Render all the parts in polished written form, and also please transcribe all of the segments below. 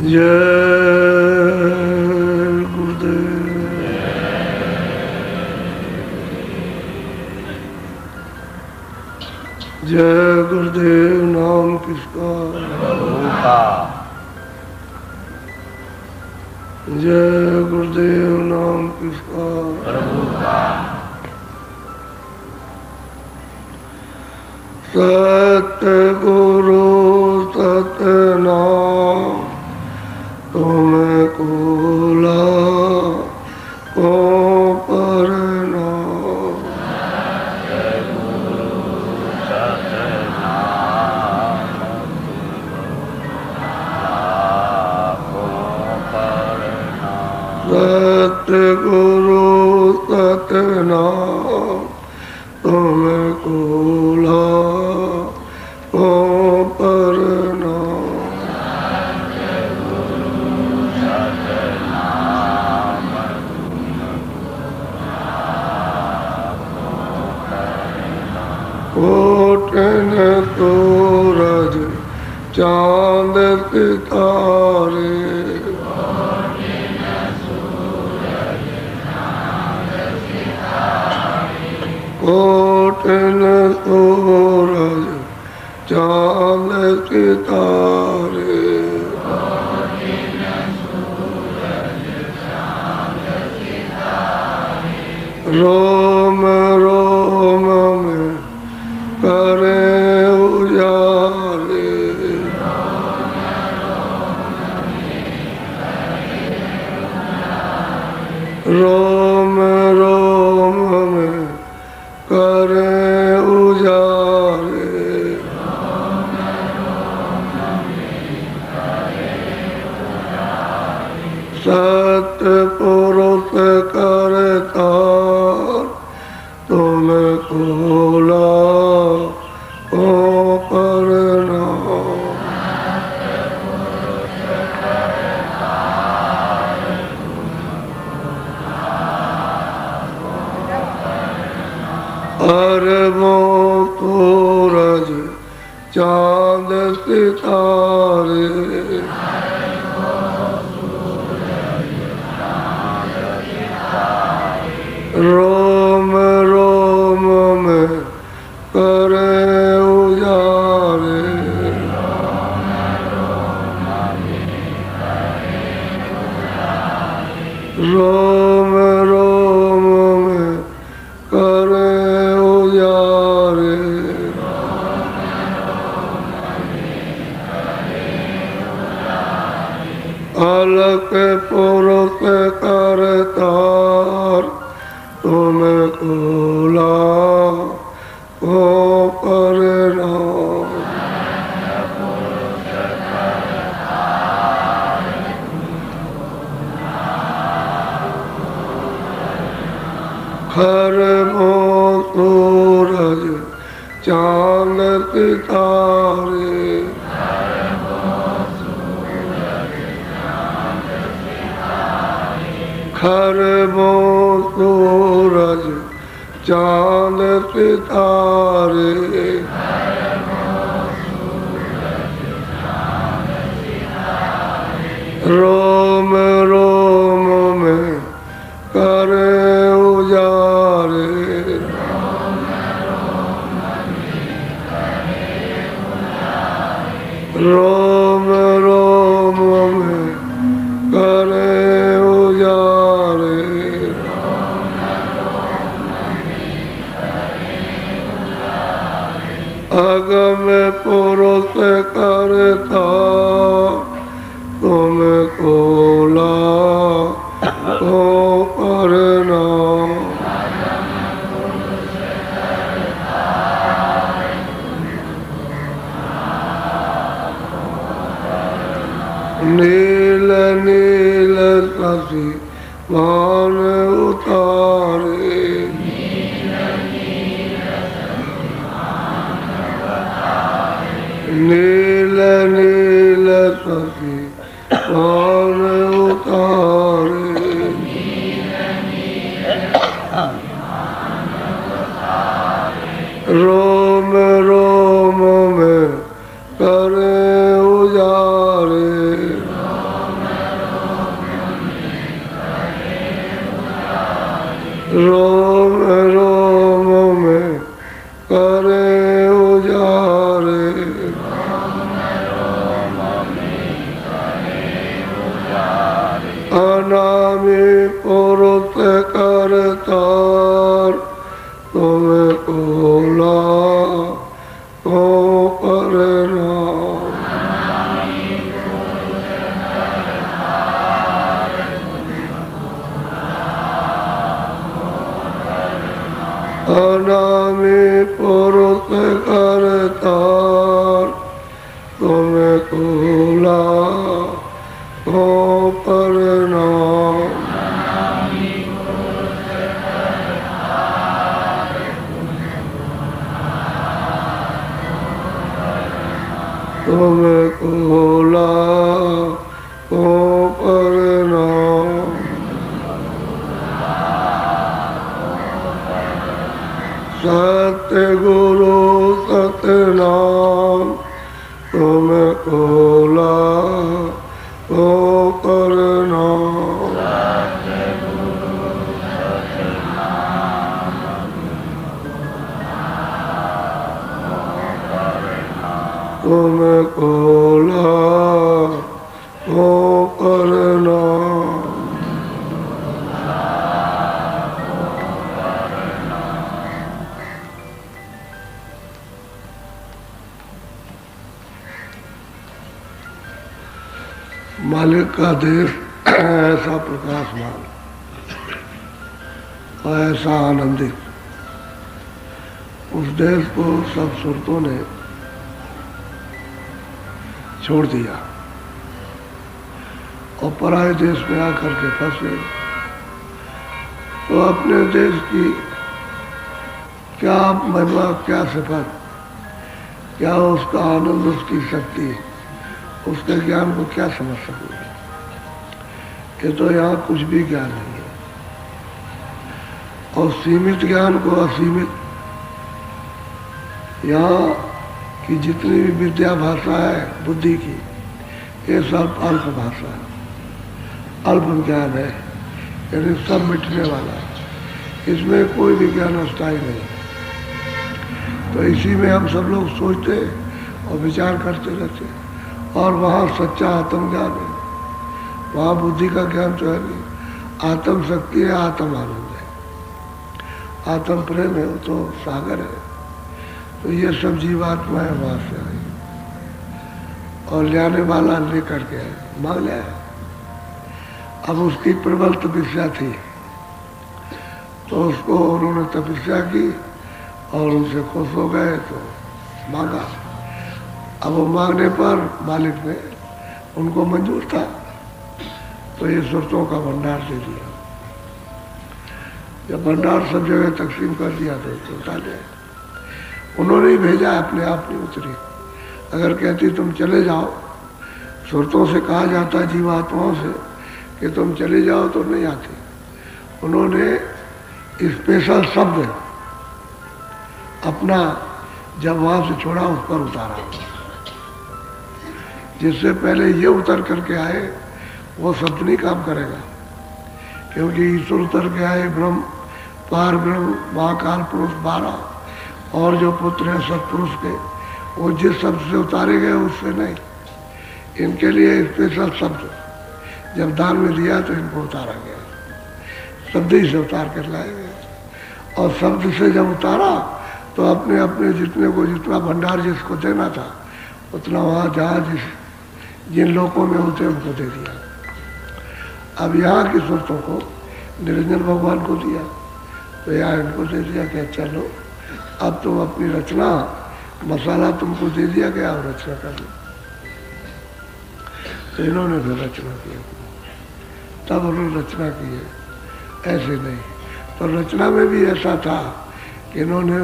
जय गुरुदेव नाम किसका जय गुरुदेव नाम किसका सतगुरु सतनाम तुमको को परनाम सतगुरु सतनाम तुमको को परनाम कोटन सूरज चांद सितारे कोटन सूरज चांद सितारे रोम रोम में करे उजारे रोम रोम में करे उजारे सतपुरुष करता तुमको को परनाम अरबों सूरज चांद सितारे रोम रोम में करे उजारे रोम रोम में करे उजारे अलग पुरुष करतार तुमको को परनाम खरबों सूरज चांद सितारे खरबों सूरज चांद सितारे रोम रोम में करे उजारे रोम रोम में करे उजारे अगम पुरुष करता तुमको को परनाम नील नील शशि मान उतारे नील नील शशि मान उतारे रोम रोम में करे उजारे को प्रणाम। अनामी पुरुष करतार तुम्हें कूला को प्रणाम। तुम्हें कूला को प्रणाम। सत्य गुरु सतनाम तुम्हें कूला को प्रणाम। तुम्हें कूला को प्रणाम। मालिक का देश ऐसा प्रकाशमान और ऐसा आनंदित, उस देश को सब सुरतों ने छोड़ दिया और पराये देश में आकर के फंसे। तो अपने देश की क्या महिमा, क्या सिफत, क्या उसका आनंद, उसकी शक्ति, उसके ज्ञान को क्या समझ सकोगे? ये तो यहाँ कुछ भी ज्ञान नहीं है। और सीमित ज्ञान को असीमित, यहाँ की जितनी भी विद्या भाषा है बुद्धि की, ये सब अल्प भाषा है, अल्प ज्ञान है, यानी सब मिटने वाला है। इसमें कोई भी ज्ञान अस्थायी नहीं। तो इसी में हम सब लोग सोचते और विचार करते रहते। और वहाँ सच्चा आत्मज्ञान है, वहाँ बुद्धि का ज्ञान तो है नहीं। आत्म शक्ति है, आत्म आनंद है, आत्म प्रेम है, वो तो सागर है। तो ये सब जीवात्माएं वहाँ से आई और लाने वाला लेकर के आए, मांग लिया। अब उसकी प्रबल तपस्या थी तो उसको उन्होंने तपस्या की और उनसे खुश हो गए तो मांगा। अब वो मांगने पर मालिक ने उनको मंजूर था तो ये सुरतों का भंडार दे दिया। जब भंडार सब जगह तकसीम कर दिया तो उठा ले। उन्होंने ही भेजा, अपने आप नहीं उतरी। अगर कहती तुम चले जाओ, सुरतों से कहा जाता है जीवात्माओं से कि तुम चले जाओ तो नहीं आती। उन्होंने स्पेशल शब्द अपना जब वहाँ से छोड़ा उस पर उतारा, जिससे पहले ये उतर करके आए वो शब्द नहीं काम करेगा। क्योंकि ईश्वर उतर के आए, ब्रह्म, पार ब्रह्म, महाकाल पुरुष 12 और जो पुत्र हैं सत्पुरुष के, वो जिस शब्द से उतारे गए उससे नहीं। इनके लिए स्पेशल शब्द जब दान में दिया तो इनको उतारा गया, शब्द ही से उतार कर लाए गए। और शब्द से जब उतारा तो अपने अपने जितने को जितना भंडार जिसको देना था उतना वहाँ जहाँ जिन लोगों में होते उनको दे दिया। अब यहाँ की सुरतों को निरंजन भगवान को दिया तो यहाँ इनको दे दिया कि चलो अब तुम अपनी रचना, मसाला तुमको दे दिया गया और रचना कर लो। तो इन्होंने फिर रचना की, तब उन्होंने रचना की है, ऐसे नहीं। तो रचना में भी ऐसा था कि इन्होंने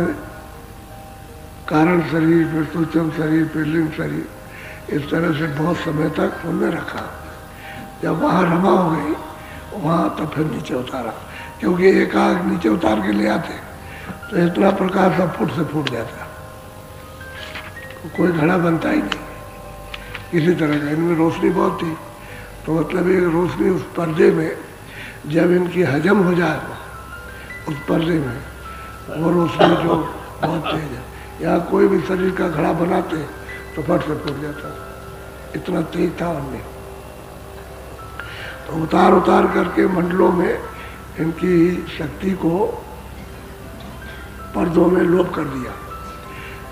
कारण शरीर, फिर सूक्ष्म शरीर, फिर लिंग शरीर, इस तरह से बहुत समय तक उनमें रखा। जब वहाँ रमा हो गई वहाँ तब फिर नीचे उतारा, क्योंकि एक आग नीचे उतार के ले आते तो इतना प्रकाश सब फुट से फूट जाता, कोई घड़ा बनता ही नहीं किसी तरह का। इनमें रोशनी बहुत थी, तो मतलब ये रोशनी उस पर्दे में जब इनकी हजम हो जाए उस पर्दे में, वो रोशनी जो बहुत तेज है। यहाँ कोई भी शरीर का घड़ा बनाते तो फट से फूट जाता, इतना तेज था उनमें। तो उतार उतार करके मंडलों में इनकी शक्ति को पर्दों में लोप कर दिया।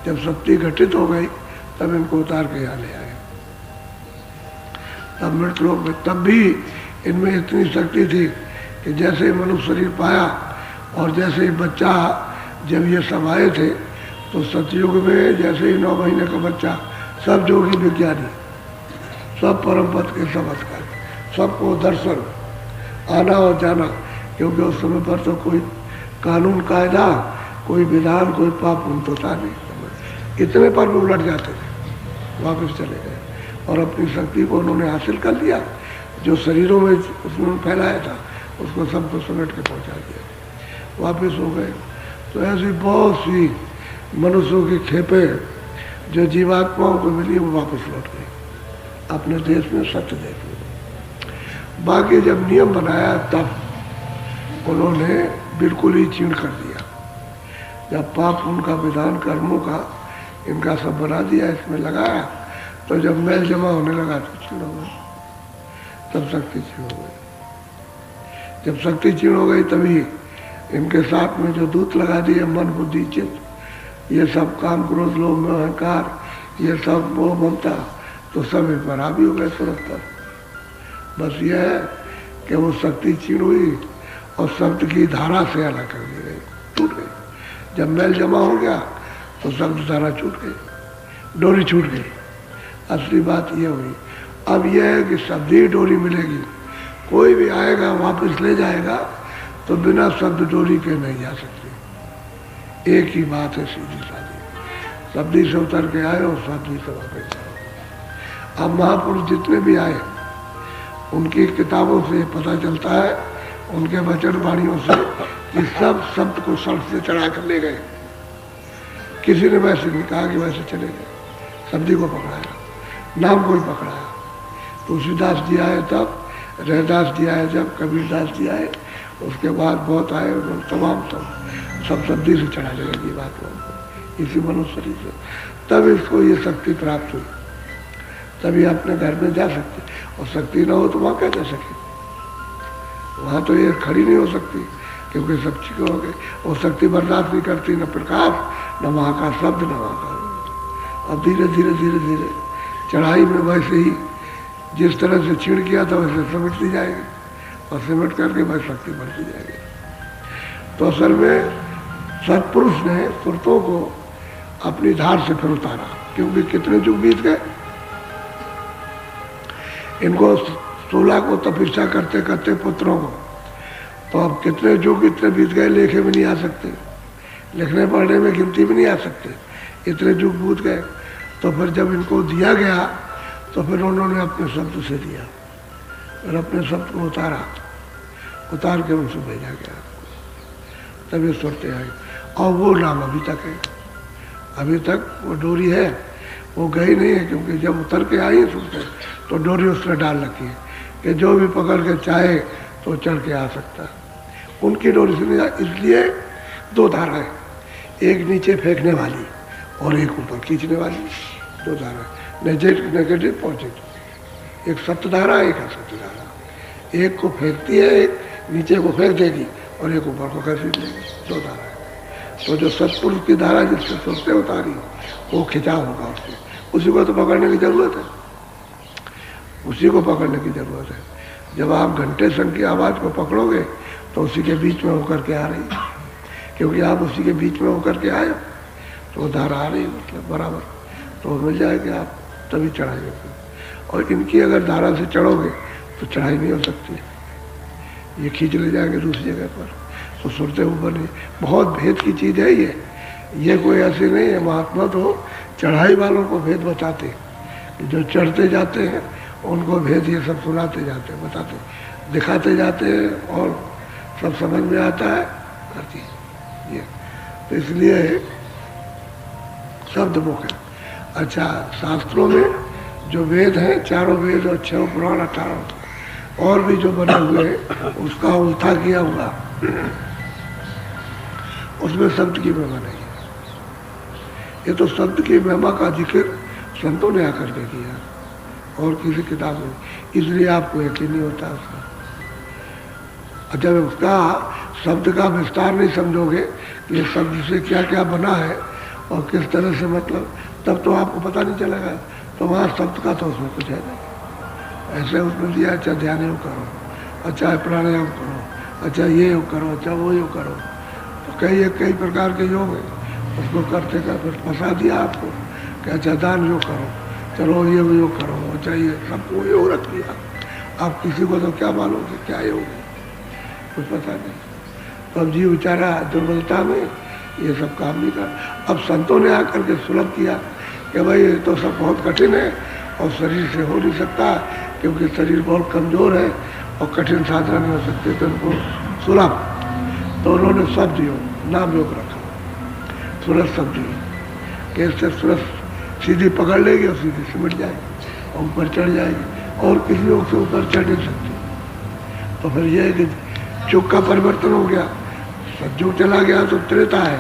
जब शक्ति घटित हो गई तब इनको उतार के यहाँ ले आए। तब मृत लोक में तब भी इनमें इतनी शक्ति थी कि जैसे ही मनुष्य शरीर पाया और जैसे ही बच्चा, जब ये सब आए थे तो सतयुग में जैसे ही 9 महीने का बच्चा, सब जोगी विज्ञानी, सब परम पद के चमत्कार, सबको दर्शन, आना और जाना, क्योंकि उस समय पर तो कोई कानून कायदा, कोई विधान, कोई पाप पुण्य तो था नहीं। इतने पर भी उलट जाते थे, वापस चले गए और अपनी शक्ति को उन्होंने हासिल कर लिया। जो शरीरों में उसने फैलाया था उसको सबको समेट के पहुंचा दिया, वापस हो गए। तो ऐसी बहुत सी मनुष्यों की खेपें जो जीवात्माओं को मिली वो वापस लौट गई अपने देश में सत्य देश में। बाकी जब नियम बनाया तब उन्होंने बिल्कुल ही छीण कर दिया। जब पाप उनका विधान कर्मों का इनका सब बना दिया, इसमें लगाया, तो जब मैल जमा होने लगा तो छीण हो गई, तब शक्ति छीण हो गई। जब शक्ति छीण हो गई तभी इनके साथ में जो दूत लगा दिए, मन बुद्धि चित्त, ये सब काम क्रोध लोभ में अहंकार, ये सब मोह ममता, तो सब इन पर हावी हो गए तुरंत पर। बस ये है कि वो शक्ति छीण हुई और शब्द की धारा से अलग कर दी गई, टूट गई। जब मैल जमा हो गया तो शब्द धारा छूट गई, डोरी छूट गई। असली बात ये हुई। अब यह है कि शब्द ही डोरी मिलेगी, कोई भी आएगा वापस ले जाएगा, तो बिना शब्द डोरी के नहीं जा सकती। एक ही बात है सीधी साधी, शब्दी से उतर के आए और शब्दी से वापस जाओ। अब महापुरुष जितने भी आए उनकी किताबों से पता चलता है, उनके वचन वाणियों से, कि सब शब्द को सड़क से चढ़ा कर ले गए। किसी ने वैसे नहीं कहा कि वैसे चले गए, शब्दी को पकड़ाया, नाम को ही पकड़ाया। तुलसीदास जी आए तब, रहदास जी आए जब, कबीरदास जी आए, उसके बाद बहुत आए, उन्होंने तमाम सब शब्दी से चढ़ाने लगी बात को, इसी मनुष्य शरीर से। तब इसको ये शक्ति प्राप्त हुई, तभी अपने घर में जा सकते। और शक्ति ना हो तो वहाँ क्या जा सके, वहाँ तो ये खड़ी नहीं हो सकती, क्योंकि शक्ति को हो गई। और शक्ति बर्दाश्त नहीं करती, न प्रकाश, न वहाँ का शब्द, न वहाँ का। अब धीरे धीरे धीरे धीरे चढ़ाई में वैसे ही जिस तरह से छीण किया था वैसे समेटती जाएगी, और सिमट करके बस शक्ति बढ़ती जाएगी। तो असल में सत्पुरुष ने सुरतों को अपनी धार से फिर उतारा, क्योंकि कितने युग बीत गए। इनको 16 को तपस्या करते करते पुत्रों को, तो अब कितने युग इतने बीत गए, लेखे भी नहीं आ सकते, लिखने पढ़ने में गिनती भी नहीं आ सकते, इतने युग बीत गए। तो फिर जब इनको दिया गया तो फिर उन्होंने अपने शब्द से दिया और अपने शब्द को उतार के उनसे भेजा गया, तभी सुरते आई। और वो नाम अभी तक है, अभी तक वो डोरी है, वो गई नहीं है, क्योंकि जब उतर के आई सुरते तो डोरी उसने डाल रखी है कि जो भी पकड़ के चाहे तो चढ़ के आ सकता है। उनकी डोरी से नहीं, इसलिए 2 धाराएं, एक नीचे फेंकने वाली और एक ऊपर खींचने वाली, 2 धाराएं, नेगेटिव पॉजिटिव। एक सत्य धारा, एक असत्य धारा। एक को फेंकती है, एक नीचे को फेंक देगी और एक ऊपर को खींच देगी, 2 धारा है। तो जो सत्पुरुष की धारा जिससे सुरते उतारी वो खिंचाव होगा उससे, उसी को तो पकड़ने की जरूरत है, उसी को पकड़ने की जरूरत है। जब आप घंटे संग की आवाज़ को पकड़ोगे तो उसी के बीच में होकर के आ रही है, क्योंकि आप उसी के बीच में होकर के आए, तो धारा आ रही है, मतलब बराबर, तो मिल जाएगी आप, तभी चढ़ाई होगी। और इनकी अगर धारा से चढ़ोगे तो चढ़ाई नहीं हो सकती, ये खींच ले जाएंगे दूसरी जगह पर, तो सुरते ऊपर नहीं। बहुत भेद की चीज़ है ये कोई ऐसी नहीं है। महात्मा तो चढ़ाई वालों को भेद बताते, जो चढ़ते जाते हैं उनको भेद ये सब सुनाते जाते हैं, बताते, दिखाते जाते हैं, और सब समझ में आता है हर चीज़ ये। तो इसलिए शब्द मुख है। अच्छा, शास्त्रों में जो वेद हैं, 4 वेद और 6 पुराण, 18 और भी जो बने हुए हैं, उसका उल्था किया हुआ, उसमें शब्द की महिमा नहीं है। ये तो शब्द की महिमा का जिक्र संतों ने आकर के किया, और किसी किताब में, इसलिए आपको यकीन नहीं होता उसका। जब उसका शब्द का विस्तार नहीं समझोगे कि ये शब्द से क्या क्या बना है और किस तरह से मतलब तब तो आपको पता नहीं चलेगा, तो वहाँ शब्द का तो उसमें कुछ है नहीं। ऐसे उसमें दिया अच्छा ध्यान योग करो, अच्छा प्राणायाम करो, अच्छा ये योग करो, अच्छा वो योग करो, तो कई प्रकार के योग है। उसको करते फिर फंसा दिया आपको कि अच्छा दान योग करो, चलो ये योग करो, अच्छा ये सबको योग रख दिया। आप किसी को तो क्या मालूम कि क्या योग है, कुछ पता नहीं। तो अब जीव बेचारा दुर्बलता में ये सब काम नहीं कर। अब संतों ने आकर के सुलभ किया कि भाई ये तो सब बहुत कठिन है और शरीर से हो नहीं सकता, क्योंकि शरीर बहुत कमज़ोर है और कठिन साधना नहीं हो सकते, तो उनको सुलभ। तो उन्होंने शब्द योग नाम योग रखा, सूरज शब्द योग, कि इससे सूरज सीधी पकड़ लेगी और सीधी सिमट जाएगी और ऊपर चढ़ जाएगी, और किसी योग से ऊपर चढ़ नहीं सकती। तो फिर यह है कि युग का परिवर्तन हो गया, सतयुग चला गया तो त्रेता है,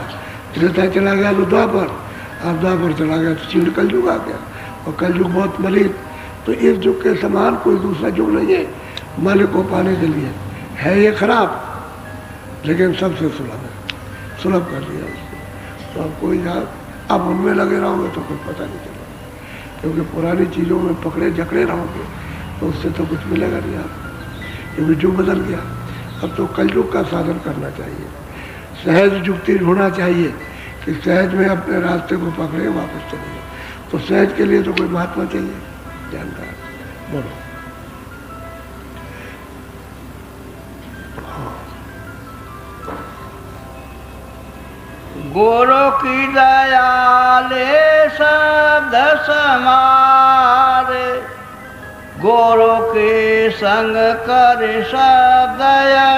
त्रेता चला गया तो द्वापर, अब द्वापर चला गया तो चीड़ कलयुग आ गया, और कलयुग बहुत मलिन। तो इस युग के समान कोई दूसरा युग नहीं है मल को पाने के लिए। है ये खराब, लेकिन सबसे सुलभ है, सुलभ कर दिया उसको। तो अब कोई यहाँ आप उनमें लगे रहोगे तो कुछ पता नहीं चलेगा, क्योंकि पुरानी चीज़ों में पकड़े जकड़े रहोगे तो उससे तो कुछ मिलेगा नहीं आपको, क्योंकि युग बदल गया। अब तो कलयुग का साधन करना चाहिए, सहज युक्ति ढूंढना चाहिए कि सहज में अपने रास्ते को पकड़े वापस चले। तो सहज के लिए तो कोई महात्मा चाहिए, जानकार। बोलो। गुरु की दयाले शब्द समारे, गुरु के संग कर शब्द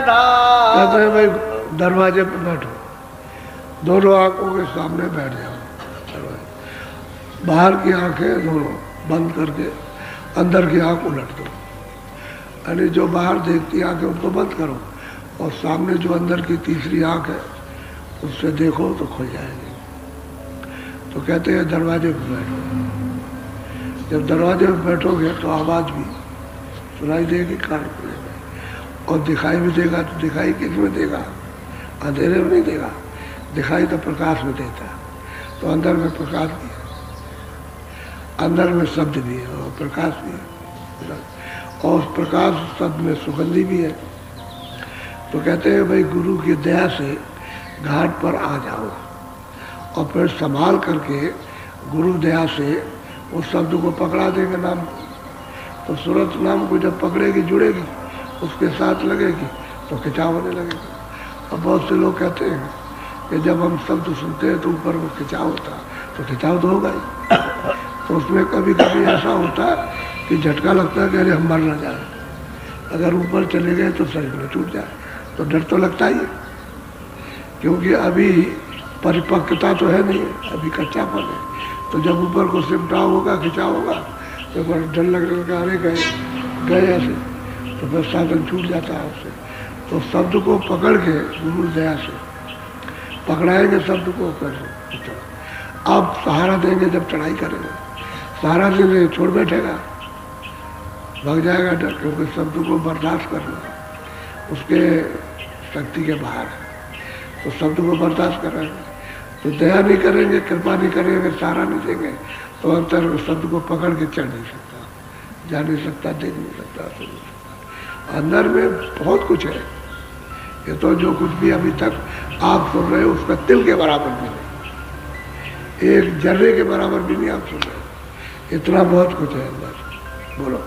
कहते हैं भाई दरवाजे पर बैठो, दोनों आंखों के सामने बैठ जाओ, बाहर की आंखें दोनों बंद करके अंदर की आंख उलट दो, यानी जो बाहर देखती आंखें उनको बंद करो, और सामने जो अंदर की तीसरी आंख है उससे देखो तो खुल जाएगी। तो कहते हैं दरवाजे पर बैठो, जब दरवाजे पर बैठोगे तो आवाज़ भी सुनाई देगी, कान खुलेगा, और दिखाई भी देगा। तो दिखाई किस में देगा? अंधेरे में नहीं देगा, दिखाई तो प्रकाश में देता है। तो अंदर में प्रकाश भी है, अंदर में शब्द भी है और प्रकाश भी है, और उस प्रकाश शब्द में सुगंधी भी है। तो कहते हैं भाई गुरु की दया से घाट पर आ जाओ, और फिर संभाल करके गुरु दया से उस शब्द को पकड़ा देंगे नाम। तो सूरत नाम को जब पकड़ेगी, जुड़ेगी, उसके साथ लगेगी तो खिंचाव होने लगेगा। और बहुत से लोग कहते हैं कि जब हम शब्द सुनते हैं तो ऊपर वो खिंचाव होता है, तो खिंचाव तो होगा ही। तो उसमें कभी कभी ऐसा होता है कि झटका लगता है कि अरे हम मर ना जाए, अगर ऊपर चले गए तो शरीर में छूट जाए, तो डर तो लगता ही है, क्योंकि अभी परिपक्वता तो है नहीं, अभी कच्चापन है। तो जब ऊपर को सिमटाव होगा, खिंचाव होगा, तो डर लगने लगा, अरे गए ऐसे, तो फिर साधन छूट जाता है उससे। तो शब्द को पकड़ के गुरु दया से पकड़ाएंगे शब्द को, कर आप सहारा देंगे। जब चढ़ाई करेंगे सहारा देंगे, छोड़ बैठेगा, भाग जाएगा डर, क्योंकि शब्द को बर्दाश्त करना उसके शक्ति के बाहर है। तो शब्द को बर्दाश्त करेंगे, तो दया नहीं करेंगे, कृपा नहीं करेंगे, सहारा नहीं देंगे, तो अंतर शब्द को पकड़ के चढ़ नहीं सकता, जा नहीं सकता, देख नहीं सकता, सुन नहीं सकता। अंदर में बहुत कुछ है, ये तो जो कुछ भी अभी तक आप सुन रहे हो उसका तिल के बराबर भी नहीं, एक जर्रे के बराबर भी नहीं आप सुन रहे हो, इतना बहुत कुछ है अंदर। बोलो।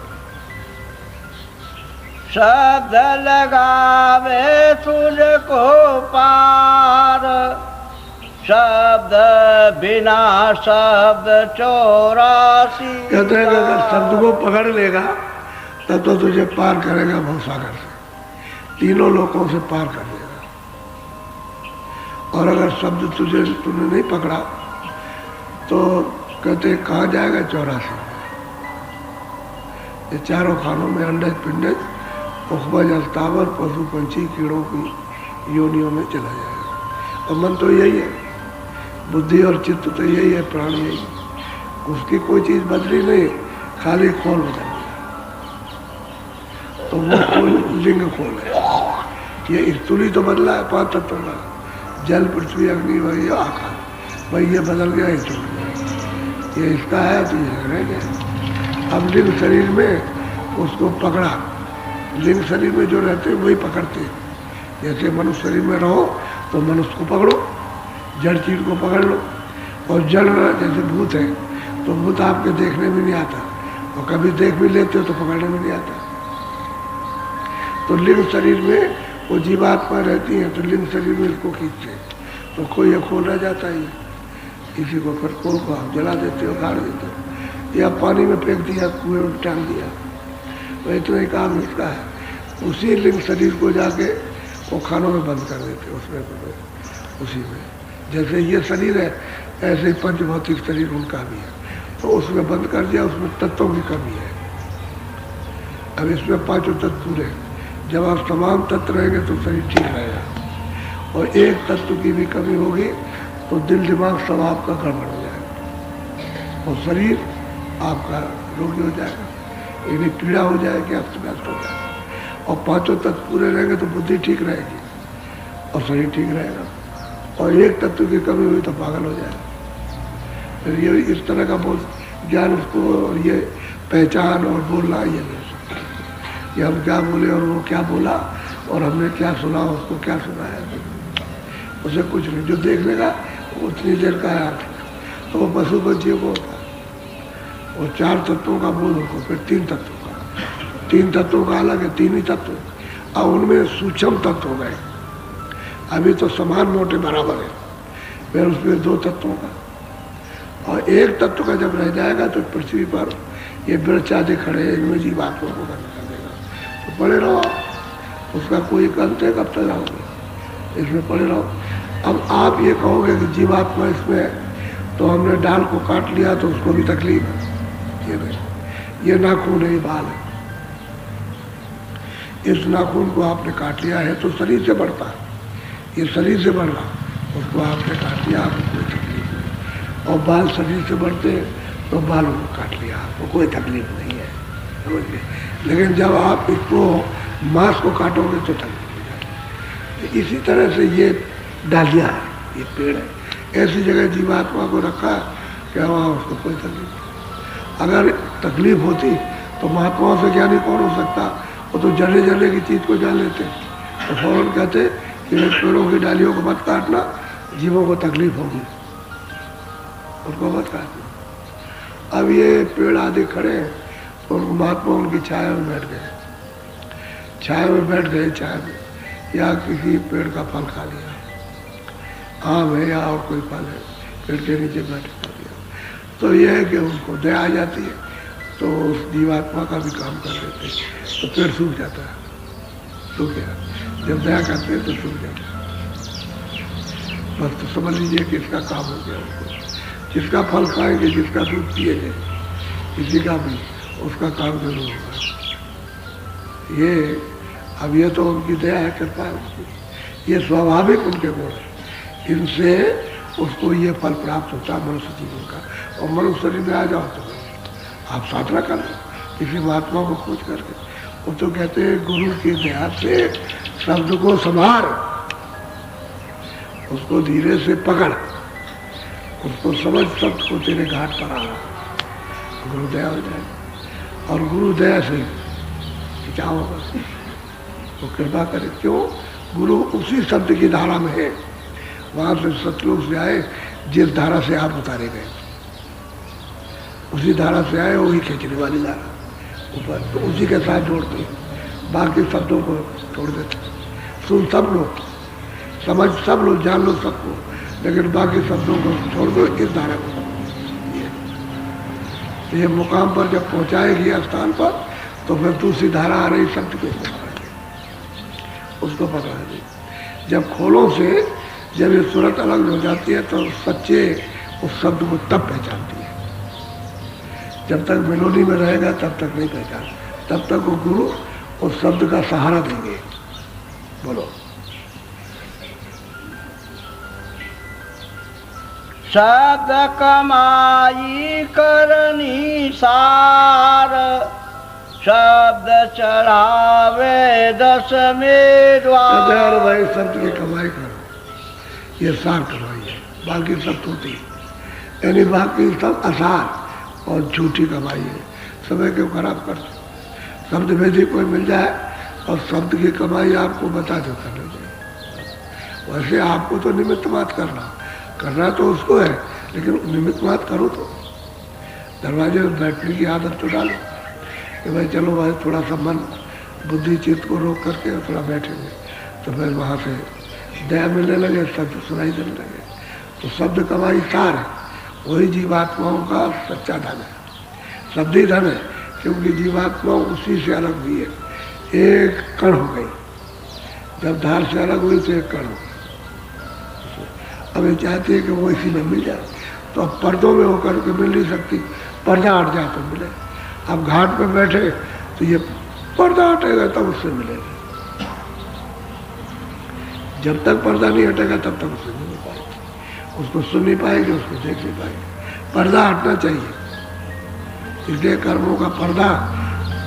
शब्द लगावे तुझको पार, शब्द बिना शब्द 84। कहते हैं कि अगर शब्द को पकड़ लेगा तब तो तुझे पार करेगा भवसागर से, तीनों लोकों से पार कर देगा। और अगर शब्द तूने नहीं पकड़ा तो कहते कहाँ जाएगा? 84। ये चारों खानों में अंडज पिंडज उखबज अस्तावर पशु पंछी कीड़ों की योनियों में चला जाएगा। और मन तो यही है, बुद्धि और चित्त तो यही है, प्राण यही, उसकी कोई चीज़ बदली नहीं, खाली खोल बदल गया। तो वो कोई लिंग खोल है, ये स्तूली तो बदला है 5 तत्वों का, जल पृथ्वी अग्नि वही आकाश, भाई ये बदल गया, ये टूट गया, ये इसका है तो ये रह गया। अब लिंग शरीर में उसको पकड़ा, लिंग शरीर में जो रहते हैं वही पकड़ते हैं। जैसे मनुष्य शरीर में रहो तो मनुष्य को पकड़ो, जड़ चीज को पकड़ लो, और जड़ जैसे भूत है तो भूत आपके देखने में नहीं आता, और कभी देख भी लेते हो तो पकड़ने में नहीं आता। तो लिंग शरीर में वो जीवात्मा रहती है, तो लिंग शरीर में इसको खींचते हैं, तो कोई ये खोल रह जाता है, इसी को फिर खोल को आप जला देते हो, गाड़ देते हो, या पानी में फेंक दिया, कुएं में टांग दिया, तो इतना ही काम इसका है। उसी लिंग शरीर को जाके वो खानों में बंद कर देते हैं, उसमें उसी में। जैसे ये शरीर है ऐसे ही पंचभौतिक शरीर उनका भी है, तो उसमें बंद कर दिया, उसमें तत्वों की कमी है। अब इसमें पांचों तत्व पूरे, जब आप तमाम तत्व रहेंगे तो शरीर ठीक रहेगा, और एक तत्व की भी कमी होगी तो दिल दिमाग सब आपका गड़बड़ हो जाएगा, और शरीर आपका रोगी हो जाएगा, यानी पीड़ा हो जाएगी, अस्त व्यस्त हो जाएगा। और पांचों तत्व पूरे रहेंगे तो बुद्धि ठीक रहेगी और शरीर ठीक रहेगा, और एक तत्व की कमी हुई तो पागल हो जाएगा। फिर ये इस तरह का बोल ज्ञान उसको, और ये पहचान और बोलना ये नहीं हो सकता कि हम क्या बोले और वो क्या बोला और हमने क्या सुना, उसको क्या सुनाया, उसे कुछ नहीं। जो देख लेगा वो उतनी देर का है, तो वो पशु पक्षियों को होता है। और चार तत्वों का बोध होगा, फिर तीन तत्वों का, तीन तत्वों का अलग है, तीन ही तत्व, और उनमें सूक्ष्म तत्व हो गए। अभी तो समान मोटे बराबर है, फिर उसमें दो तत्वों का, और एक तत्व का जब रह जाएगा तो पृथ्वी पर ये वृक्ष आदि खड़े हैं, इनमें जीवात्मा को बंद कर देगा। तो पड़े रहो, उसका कोई अंत है, कब तक रहोगे, इसमें पड़े रहो। अब आप ये कहोगे कि जीवात्मा इसमें है, तो हमने डाल को काट लिया तो उसको भी तकलीफ है, ये नहीं, ये नाखून है, ये बाल है, इस नाखून को आपने काट लिया है तो शरीर से बढ़ता है, ये शरीर से बढ़ रहा, उसको आपने काट लिया, आपको कोई तकलीफ नहीं। और बाल शरीर से बढ़ते हैं तो बालों को काट लिया, आपको कोई तकलीफ नहीं है, समझ गए। लेकिन जब आप इसको मांस को काटोगे तो तकलीफ हो जाती है। इसी तरह से ये डालियाँ है, ये पेड़ है, ऐसी जगह जीवात्मा को रखा है कि वहाँ उसको कोई तकलीफ नहीं। अगर तकलीफ होती तो महात्माओं से ज्ञानी कौन हो सकता, वो तो जले जले की चीज़ को जान लेते, तो फौरन कहते कि पेड़ों की डालियों को मत काटना, जीवों को तकलीफ होगी, उनको मत काटना। अब ये पेड़ आदि खड़े हैं तो महात्मा उनकी छाया में बैठ गए, छाया में बैठ गए, छाया में, या किसी पेड़ का फल खा लिया, आम है या और कोई फल है, पेड़ के नीचे बैठ कर दिया, तो यह है कि उनको दया आ जाती है, तो उस जीवात्मा का भी काम कर देते हैं, तो पेड़ सूख जाता है, सूख गया। जब दया करते हैं तो सूख जाता है, बस तो समझ लीजिए कि इसका काम हो गया उनको। जिसका फल खाएंगे, जिसका दूध पिएंगे, किसी का भी, उसका काम जरूर होगा। ये अब ये तो उनकी दया है, कृपा है उसकी, ये स्वाभाविक उनके गुण है, इनसे उसको ये फल प्राप्त होता है मनुष्य जीवन का। और मनुष्य शरीर में आ जाओ तो आप साधना कर लो किसी महात्मा को खोज करके, वो तो कहते हैं गुरु की दया से शब्द को संभार, उसको धीरे से पकड़, उसको समझ, शब्द को तेरे घाट पर आ, गुरु दया हो जाए। और गुरु दया से क्या होगा, वो कृपा करे। क्यों? गुरु उसी शब्द की धारा में है, वहां से सतलोक से आए, जिस धारा से आप उतारे गए उसी धारा से आए, वही खींचने वाली धारा ऊपर, तो उसी के साथ जोड़ते हैं, बाकी शब्दों को छोड़ देते हैं। सुन सब लोग, समझ सब लोग, जान लो सबको, लेकिन बाकी शब्दों को छोड़ दो, इस धारा को। ये मुकाम पर जब पहुंचाएगी स्थान पर, तो फिर दूसरी धारा आ रही शब्द को उसको पकड़ा दी। जब खोलों से जब ये सूरत अलग हो जाती है तो सच्चे उस शब्द को तब पहचानती है। जब तक मेलोडी में रहेगा तब तक नहीं पहचान, तब तक वो गुरु उस शब्द का सहारा देंगे। बोलो। शब्द कमाई करनी सार, शब्द चढ़ावे 10वें द्वार। भाई शब्द की कमाई करो, ये सार कमाई है, बाकी सब टूटी, यानी बाकी सब आसार और झूठी कमाई है, समय को खराब करते। शब्द भेदी कोई मिल जाए और शब्द की कमाई आपको बता दो कर लीजिए। वैसे आपको तो निमित्त बात करना तो उसको है, लेकिन निमित्त बात करो तो दरवाजे में बैठने की आदत तो डालो कि भाई चलो भाई थोड़ा सा मन बुद्धि चित्त को रोक करके थोड़ा बैठेंगे, तो फिर वहाँ से दया मिलने लगे, शब्द सुनाई देने लगे। तो शब्द कमाई सार है, वही जीवात्माओं का सच्चा धन है, शब्द ही धन है, क्योंकि जीवात्मा उसी से अलग हुई है, एक कण हो गई। जब धार से अलग हुई तो एक कण हो गई। अब ये चाहती है कि वो इसी में मिल जाए, तो अब पर्दों में होकर के मिल नहीं सकती, पर्दा हट जाए तो मिले। अब घाट पे बैठे तो ये पर्दा हटेगा तब उससे मिलेगा, जब तक पर्दा नहीं हटेगा तब तक उससे नहीं मिल पाएगी, उसको सुन नहीं पाएगी, उसको देख नहीं पाएगी। पर्दा हटना चाहिए, इसलिए कर्मों का पर्दा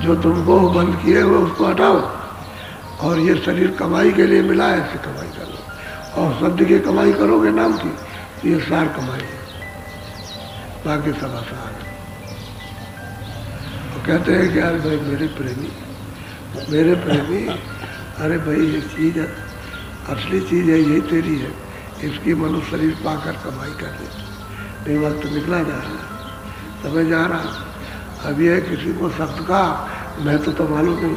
जो तुमको बंद किए हुए उसको हटाओ, और ये शरीर कमाई के लिए मिला है, ऐसे कमाई कर लो। और शब्द की कमाई करोगे नाम की, तो ये सार कमाई है, बाकी सब आसान है। तो कहते हैं कि अरे भाई मेरे प्रेमी, अरे भाई ये चीज़ असली चीज़ है, यही तेरी है, इसकी मनुष्य शरीर पाकर कमाई कर ले। नहीं वक्त निकला जा रहा, समय जा रहा। अब यह किसी को शब्द का महत्व तो मालूम नहीं,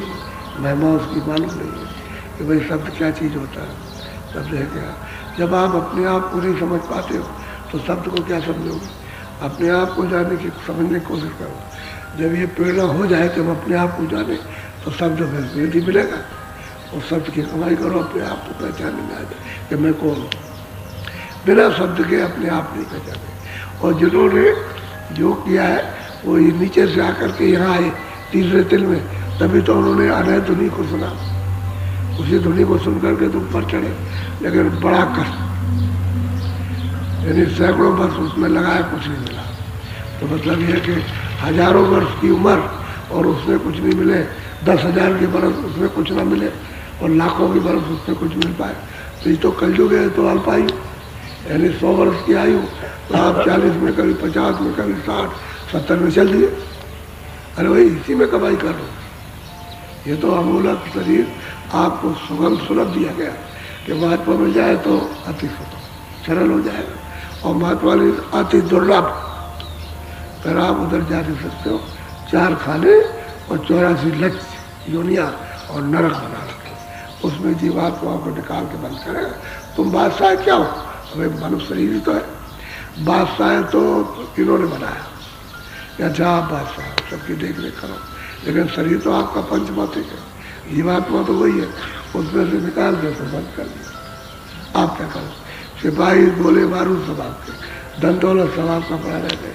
महिमा उसकी मालूम नहीं है कि भाई शब्द क्या चीज़ होता है, शब्द है क्या। जब आप अपने आप को नहीं समझ पाते हो तो शब्द को क्या समझोगे। अपने आप को जानने की समझने की कोशिश करो। जब ये प्रेरणा हो जाए कि हम अपने आप को जाने, तो शब्द में भी मिलेगा, और शब्द की कमाई करो, अपने आप को पहचानने में आ जाए कि मैं कौन हूँ। बिना शब्द के अपने आप नहीं पहचाने। और जिन्होंने जो किया है वो ये नीचे से आकर के यहाँ आए तीसरे तिल में, तभी तो उन्होंने अनय धुनी को सुना, उसी धुनी को सुन करके तो ऊपर चढ़े। लेकिन बड़ा कष्ट, यानी सैकड़ों वर्ष उसमें लगाया, कुछ नहीं मिला। तो मतलब ये है कि हजारों वर्ष की उम्र और उसमें कुछ नहीं मिले, 10,000 के बरस उसमें कुछ ना मिले, और लाखों की बरस उसमें कुछ मिल पाए। तो ये तो कलयुग है, तो अल्पायु, यानी 100 वर्ष की आयु, तो आप 40 में, कभी 50 में, कभी 60, 70 में चल दिए। अरे भाई इसी में कमाई कर लो। ये तो अमूलक शरीर आपको सुगम सुलभ दिया गया कि महात्मा मिल जाए तो अति सरल हो जाएगा, और महात्मा अति दुर्लभ, फिर आप उधर जा नहीं सकते हो। 4 खाने और 84 लक्ष्य योनिया और नरक बना रखे, उसमें जीवात्माओं को निकाल के बंद करेगा। तुम बादशाह क्या हो, हमें मनुष्य शरीर ही तो है, बादशाह तो इन्होंने बनाया कि अच्छा आप बादशाह सबकी देख रेख करो, लेकिन शरीर तो आपका पंचभौतिक है, जीवात्मा तो वही है, उसमें से निकाल दो तो बंद कर दो। आप क्या करो, सिपाही गोले बारूद सब आपके, धन दौलत सब आपका पड़ा रह गए,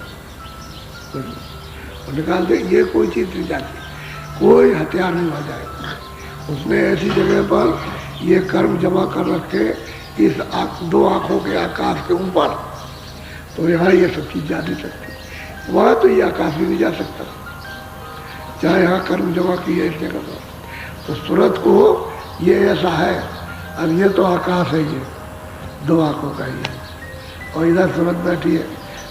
और निकाल दे। ये कोई चीज़ नहीं जाती, कोई हथियार नहीं हो जाएगा। उसने ऐसी जगह पर ये कर्म जमा कर रखे, इस 2 आँखों के आकाश के ऊपर, तो यहाँ ये सब चीज़ जा नहीं सकती। वहाँ तो ये आकाश भी नहीं जा सकता, चाहे यहाँ कर्म जमा की है इस जगह पर। तो सूरत को ये ऐसा है, अब ये तो आकाश है, ये 2 आँखों का ही है, और इधर सूरत बैठी है,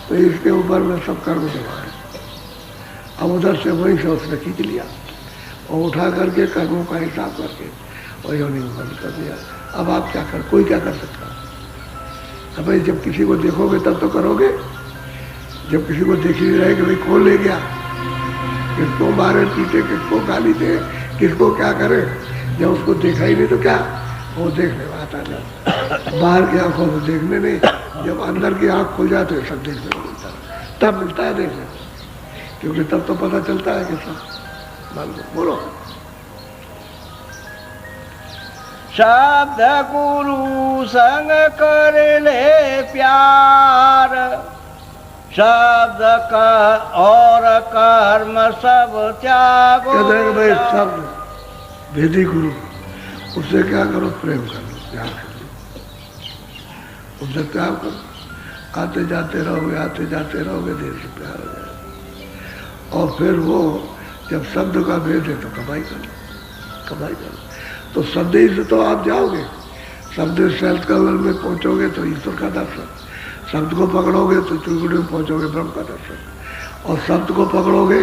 तो इसके ऊपर में सब कर्म जमा है। अब उधर से वहीं से उसने खींच लिया और उठा करके कर्मों का हिसाब करके और योनि में बंद कर दिया। अब आप क्या कर, कोई क्या कर सकता है। अब भाई जब किसी को देखोगे तब तो करोगे, जब किसी को देख ही रहे कि भाई कौन ले गया, किसको मारे पीटे, किसको गाली दे, किसको क्या करे, जब उसको देखा ही नहीं तो क्या वो देखने में आता नहीं। बाहर की आंखों से देखने नहीं, जब अंदर की आंख खुल जाते तो सब देखने को मिलता है, तब मिलता है देखने, क्योंकि तब तो पता चलता है कि सब। बोलो, शब्द गुरु संग कर ले प्यार, शब्द का और कर्म सब त्यागो। कहते हैं भाई शब्द भेदी गुरु, उससे क्या करो, प्रेम कर लो, प्यार कर लो, उससे प्यार करो। आते जाते रहोगे, आते जाते रहोगे, देर से प्यार हो जाएगा। और फिर वो जब शब्द का भेद है तो कमाई कर लो, कमाई कर लो। तो शब्द ही से तो आप जाओगे, शब्द सेल्फ कवल में पहुंचोगे तो ईश्वर का दर्शन, शब्द को पकड़ोगे तो त्रिकुटी में पहुंचोगे ब्रह्म का दर्शन, और शब्द को पकड़ोगे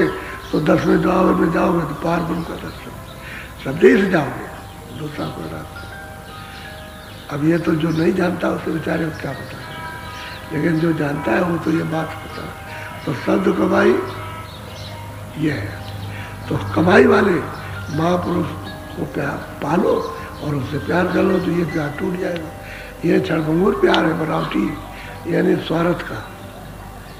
तो 10वें द्वार में जाओगे तो पार ब्रह्म का दर्शन। शब्द से जाओगे, दूसरा कोई रास्ता। अब ये तो जो नहीं जानता उसे बेचारे को क्या पता है, लेकिन जो जानता है वो तो ये बात पता है। तो शब्द कमाई ये है। तो कमाई वाले महापुरुष को प्यार पालो और उससे प्यार कर लो तो ये प्यार टूट जाएगा। ये क्षणभंगुर प्यार है, बनावटी, यानी स्वार्थ का,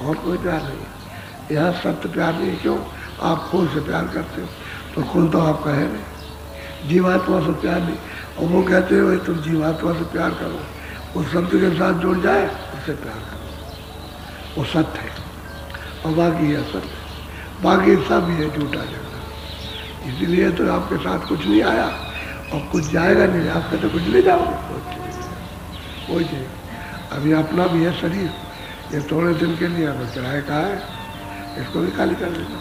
और कोई प्यार नहीं है। यहाँ सत्य प्यार नहीं। क्यों? आप खुद से प्यार करते हो, तो खुद तो आपका है नहीं। जीवात्मा से प्यार नहीं, और वो कहते हैं भाई तुम जीवात्मा से प्यार करो, उस सत्य के साथ जुड़ जाए उससे प्यार करो, वो सत्य है। और बाकी है सत्य, बाकी सब ये झूठा जगह। इसीलिए तो आपके साथ कुछ नहीं आया और कुछ जाएगा नहीं, आपके तो कुछ ले जाओगे कोई चीज़। अभी अपना भी है शरीर, ये थोड़े दिन के लिए हमें किराए का है, इसको भी खाली कर देना।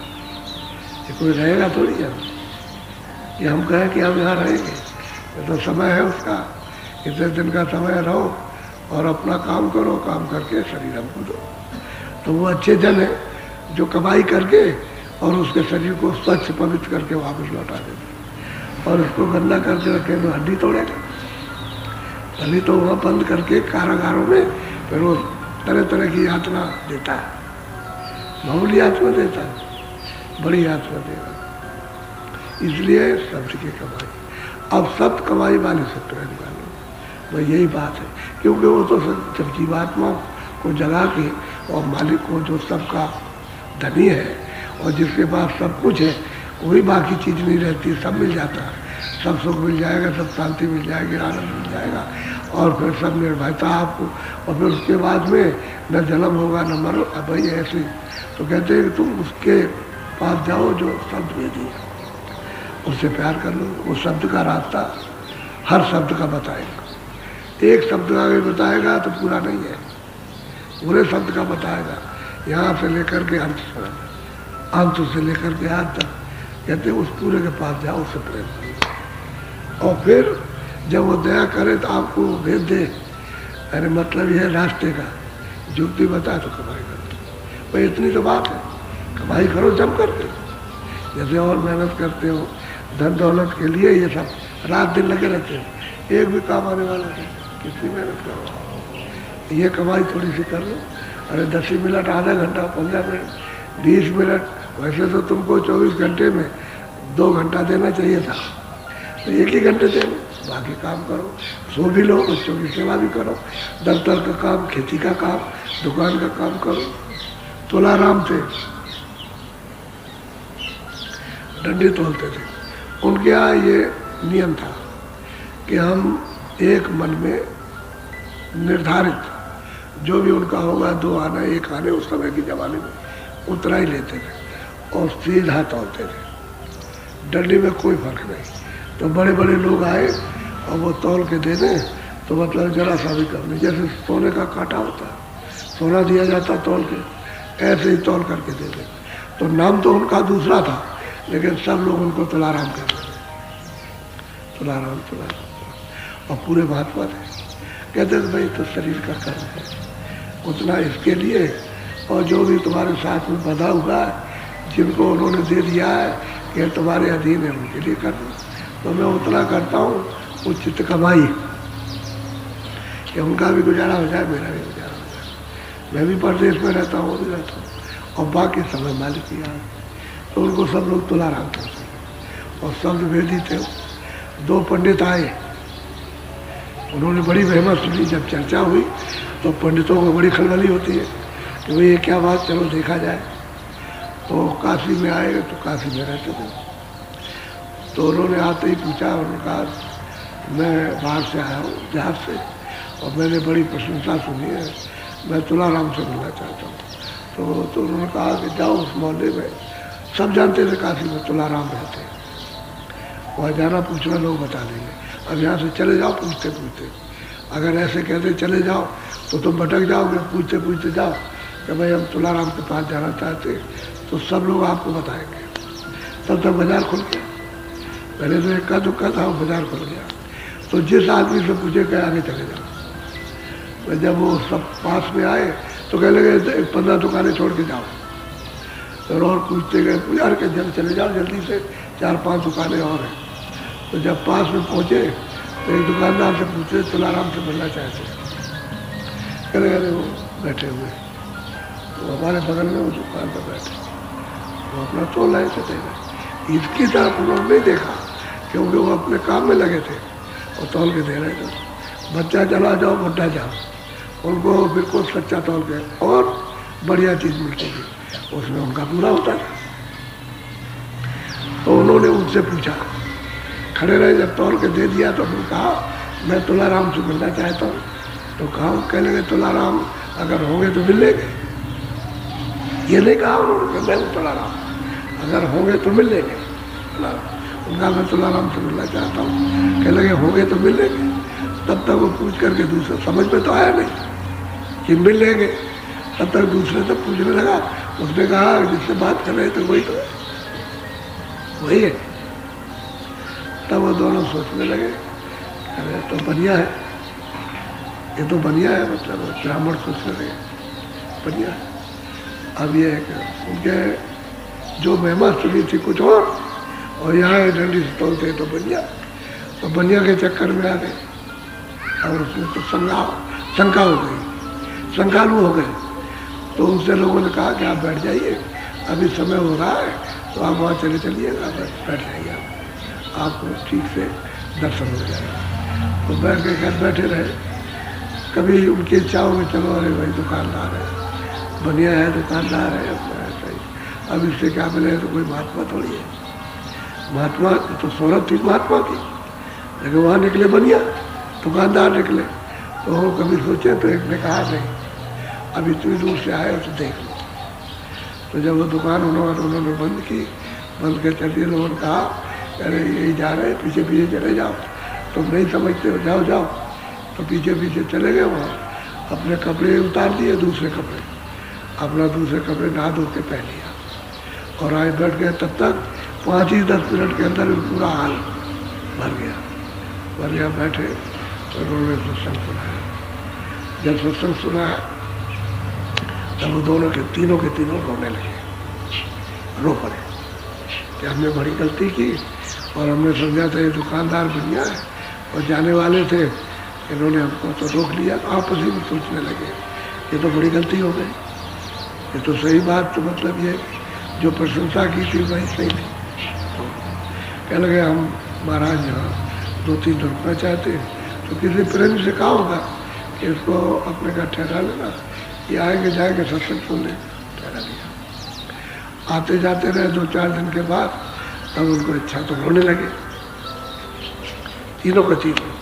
ये कोई रहेगा थोड़ी है कि हम कहें कि हम यहाँ रहेंगे, ये तो समय है उसका। इतने दिन का समय रहो और अपना काम करो, काम करके शरीर हमको दो। तो वो अच्छे जन है जो कमाई करके और उसके शरीर को स्वच्छ पवित्र करके वापस लौटा देते, और उसको गंदा करके रखे तो हड्डी तोड़ेगा। तभी तो वह बंद करके कारागारों में फिर वो तरह तरह की यातना देता है, मामूली यातना देता है, बड़ी यातना देगा। इसलिए शब्द की कमाई, अब सब कमाई वाले से प्रेम कर लो, वही यही बात है। क्योंकि वो तो जब जीवात्मा को जगा के और मालिक को जो सबका धनी है और जिसके पास सब कुछ है, कोई बाकी चीज़ नहीं रहती, सब मिल जाता है, सब सुख मिल जाएगा, सब शांति मिल जाएगी, आनंद मिल जाएगा, और फिर सब निर्भयता आपको, और फिर उसके बाद में न जन्म होगा न मरो। अब भाई ऐसे तो कहते हैं कि तुम उसके पास जाओ जो शब्द में दिया, उससे प्यार कर लो। वो शब्द का रास्ता हर शब्द का बताएगा, एक शब्द का अगर बताएगा तो पूरा नहीं है, पूरे शब्द का बताएगा, यहाँ से लेकर के अंत से लेकर के अंत तक। कहते उस पूरे के पास जाओ, उससे प्रेम करो, और फिर जब वो दया करे तो आपको भेज दे। अरे मतलब यह रास्ते का युक्ति बताए तो कमाई करते, भाई इतनी तो बात है, कमाई करो जम करके। जैसे और मेहनत करते हो धन दौलत के लिए, ये सब रात दिन लगे रहते हो, एक भी काम आने वाला नहीं, कितनी मेहनत करो। ये कमाई थोड़ी सी कर लो, अरे 10 मिनट, आधा घंटा, 15 मिनट, 20 मिनट, वैसे तो तुमको 24 घंटे में 2 घंटा देना चाहिए था, तो 1 ही घंटे दे लो, बाकी काम करो, सो भी लो, बच्चों की सेवा भी करो, दफ्तर का काम, खेती का काम, दुकान का काम करो। तुलाराम थे, डंडी तोलते थे, उनके यहाँ ये नियम था कि हम एक मन में निर्धारित जो भी उनका होगा 2 आने 1 आने उस समय की जमाने में उतना ही लेते थे और सीधा तोलते थे, डंडी में कोई फर्क नहीं। तो बड़े बड़े लोग आए और वो तौल के दे दें तो मतलब जरा सा भी कम नहीं, जैसे सोने का कांटा होता है, सोना दिया जाता तौल के, ऐसे ही तौल करके दे दें। तो नाम तो उनका दूसरा था, लेकिन सब लोग उनको तुलाराम कहते थे, तुलाराम तुलाराम। और पूरे महात्मा थे, कहते थे भाई तो शरीर का कर्म है, उतना इसके लिए, और जो भी तुम्हारे साथ में बधा हुआ है, जिनको उन्होंने दे दिया है कि तुम्हारे अधीन है, उनके लिए कर दो। तो मैं उतना करता हूँ उचित कमाई कि उनका भी गुजारा हो जाए, मेरा भी गुजारा हो जाए। मैं भी परदेश में रहता हूँ, वो भी रहता हूँ, और बाकी समय मालिक की याद। तो उनको सब लोग तुलाराम करते हैं, और शब्द वेदी थे। 2 पंडित आए, उन्होंने बड़ी वहमत सुनी। जब चर्चा हुई तो पंडितों को बड़ी खलबली होती है कि भाई ये क्या बात, चलो देखा जाए। तो काशी में आए, तो काशी में रहते थे, तो उन्होंने आते ही पूछा, उन्होंने कहा मैं बाहर से आया हूँ जहाज से, और मैंने बड़ी प्रशंसा सुनी है, मैं तुलाराम से मिलना चाहता हूँ। तो उन्होंने कहा कि जाओ उस मोहल्ले में, सब जानते थे काशी में तुलाराम रहते हैं, वहाँ जाना पूछना लोग बता देंगे। अब यहाँ से चले जाओ पूछते पूछते, अगर ऐसे कहते चले जाओ तो तुम भटक जाओगे, पूछते पूछते जाओ कि भाई हम तुलाराम के पास जाना चाहते, तो सब लोग आपको बताएंगे। तब तक बाजार खुल गया, पहले तो इक्का दुक्का था, बाजार खुल गया। तो जिस आदमी से पूछे कहे आगे चले जाओ, तो जब वो सब पास में आए तो कह लगे 15 दुकानें छोड़ के जाओ। और पूछते गए, यार के जल्द चले जाओ जल्दी से, 4-5 दुकानें और हैं। तो जब पास में पहुँचे तो एक दुकानदार से पूछे तुलाराम से मिलना चाहते हैं। कह लगे वो बैठे हुए, तो हमारे बगल में वो दुकान पर बैठे, वो अपना तोल लाए थे। इसकी तरफ उन्होंने नहीं देखा क्योंकि वो अपने काम में लगे थे और तौल के दे रहे थे। बच्चा चला जाओ बुढ़ा जाओ, उनको बिल्कुल सच्चा तौल के और बढ़िया चीज़ मिलती थी, उसमें उनका पूरा होता था। तो उन्होंने उनसे पूछा, खड़े रहे, जब तौल के दे दिया तो फिर कहा मैं तुलाराम से मिलना चाहता हूँ। तो कहा, कह लगे तुलाराम अगर होंगे तो मिल लेंगे। ये नहीं कहा उन्होंने मैं हूँ तुलाराम, अगर होंगे तो मिल लेंगे। उनका मैं तुलाराम से मिलना चाहता हूँ। कह लगे होंगे तो मिल लेंगे। तब तक वो पूछ करके दूसरे, समझ में तो आया नहीं कि मिल लेंगे, तब तक दूसरे से पूछने लगा। उसने कहा जिससे बात कर रहे थे वही तो है, वही है। तब वो दोनों सोचने लगे, अरे तो बढ़िया है, ये तो बढ़िया है, मतलब ब्राह्मण सोचने लगे बढ़िया है। अब ये है कि उनके जो महिमा सुनी थी कुछ और यहाँ डंडी से तोलते तो बढ़िया, तो बढ़िया के चक्कर में आ गए और उसमें तो शंका हो गई, शंकालु हो गए। तो उनसे लोगों ने कहा कि आप बैठ जाइए, अभी समय हो रहा है, तो आप वहाँ चले चलिएगा, बैठ जाइए, आपको ठीक से दर्शन हो जाएगा। तो बैठ के घर बैठे रहे। कभी उनकी इच्छाओं में चलो, अरे भाई दुकानदार है, बढ़िया है, दुकानदार है, अपना ऐसा ही, अब इससे क्या मिले, तो कोई महात्मा थोड़ी है। महात्मा तो शोहरत थी महात्मा की, लेकिन वहाँ निकले बढ़िया दुकानदार निकले। तो हम कभी सोचे तो एक ने कहा नहीं, अब इतनी दूर से आए तो देख लो। तो जब वो दुकान उन्होंने बंद की, बंद के चलिए, लोगों ने कहा अरे यही जा रहे हैं, पीछे पीछे चले जाओ, तुम नहीं समझते हो, जाओ जाओ। तो पीछे पीछे चले गए। वहाँ अपने कपड़े उतार दिए, दूसरे कपड़े, अपना दूसरे कपड़े नहा धो के पहन लिया और आए बैठ गए। तब तक 5-10 मिनट के अंदर पूरा हाल भर गया। बैठे तो उन्होंने सत्संग सुनाया। जब सत्संग सुना तब वो दोनों के तीनों रोने लगे, रो पड़े कि हमने बड़ी गलती की और हमने समझा था ये दुकानदार बढ़िया है और जाने वाले थे, इन्होंने हमको तो रोक लिया। तो आपस में सोचने लगे ये तो बड़ी गलती हो गई, ये तो सही बात, तो मतलब ये जो प्रशंसा की थी वही सही थी। तो कह लगे हम महाराज यहाँ 2-3 दिन रुकना चाहते हैं, तो किसी प्रेम से कहा होगा कि इसको अपने घर ठहरा लेना, ये आएंगे जाएंगे सत्संग सुन ले, ठहरा लिया। आते जाते रहे 2-4 दिन के बाद, तब उनको इच्छा तो होने लगे, तीनों का तीनों।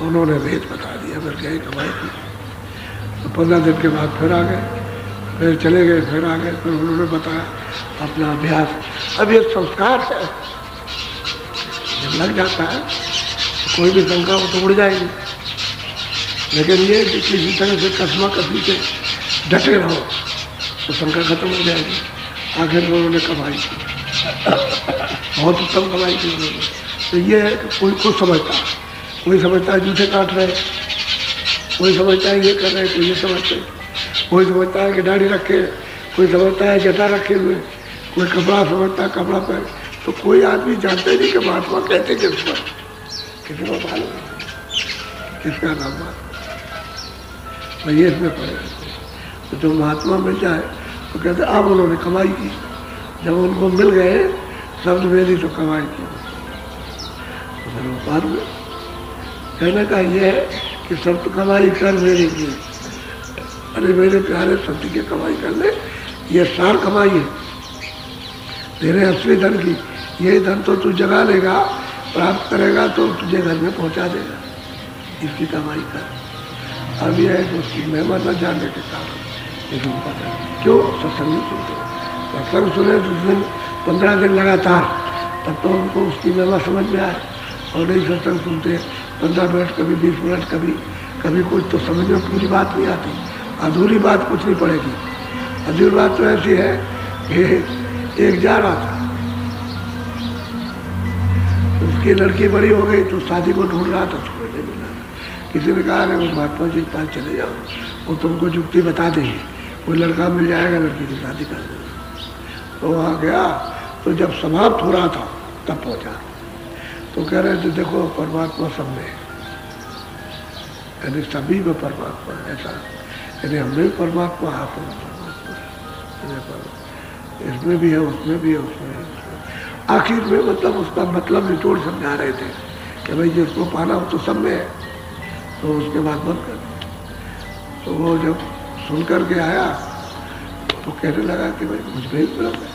उन्होंने भेद बता दिया, फिर गए कमाई की। तो 15 दिन के बाद फिर आ गए, फिर चले गए, फिर आ गए। फिर उन्होंने बताया अपना अभ्यास। अब ये संस्कार है, जब लग जाता है तो कोई भी शंका हो तो उड़ जाएगी, लेकिन ये कि किसी तरह से कसमा कसमी से डटे रहो तो शंका खत्म हो जाएगी। आखिर में उन्होंने कमाई की, बहुत उत्तम कमाई की उन्होंने। तो ये है कि कोई कुछ समझता है, कोई समझता है जूठे काट रहे, कोई समझता है ये कर रहे, कोई ये समझते, कोई समझता है कि दाढ़ी रखे, कोई समझता है जटा रखे हुए, कोई कपड़ा समझता है कपड़ा पहन। तो कोई आदमी जानते नहीं कि महात्मा कहते किस पर, किसी को मालूम किसका नाम महात्मा, ये इसमें पड़े। तो जो महात्मा मिल जाए तो कहते अब उन्होंने कमाई की। जब उनको मिल गए शब्द मेरी तो कमाई की, तो फिर वो पार हुए। कहने का ये है कि सब तो कमाई कर मेरी की, अरे मेरे प्यारे सत्य की कमाई कर ले, ये सार कमाई है तेरे असली धन की। ये धन तो तू जगा लेगा, प्राप्त करेगा तो तुझे घर में पहुंचा देगा, इसकी कमाई कर। अब यह है कि उसकी महिमा न जानने के कारण लेकिन पता क्यों सत्संग नहीं सुनते। सत्संग सुने तो दिन 15 दिन लगातार, तब तो उनको उसकी महिमा समझ में आए। और नहीं सत्संग सुनते 15 मिनट, कभी 20 मिनट, कभी कुछ, तो समझ में पूरी बात नहीं आती, अधूरी बात कुछ नहीं पड़ेगी। अधूरी बात तो ऐसी है कि एक जा रहा था, उसकी लड़की बड़ी हो गई तो शादी को ढूंढ रहा था, उसको नहीं मिला, किसी ने कहा अरे वो महात्मा जी के पास चले जाओ, वो तुमको जुक्ति बता देंगे, कोई लड़का मिल जाएगा, लड़की की शादी कर देगा। तो वहाँ गया, तो जब समाप्त हो रहा था तब पहुँचा। तो कह रहे थे देखो परमात्मा सब में, यानी सभी में परमात्मा ऐसा, यानी हमने भी परमात्मा, आप में परमात्मा, इसमें भी है, उसमें भी है, उसमें है। आखिर में मतलब उसका मतलब निचोड़ समझा रहे थे कि भाई जिसको पाना हो तो सब में है, तो उसके बाद बंद कर। तो वो जब सुन कर के आया तो कहने लगा कि भाई मुझ में भी ब्रह्म है,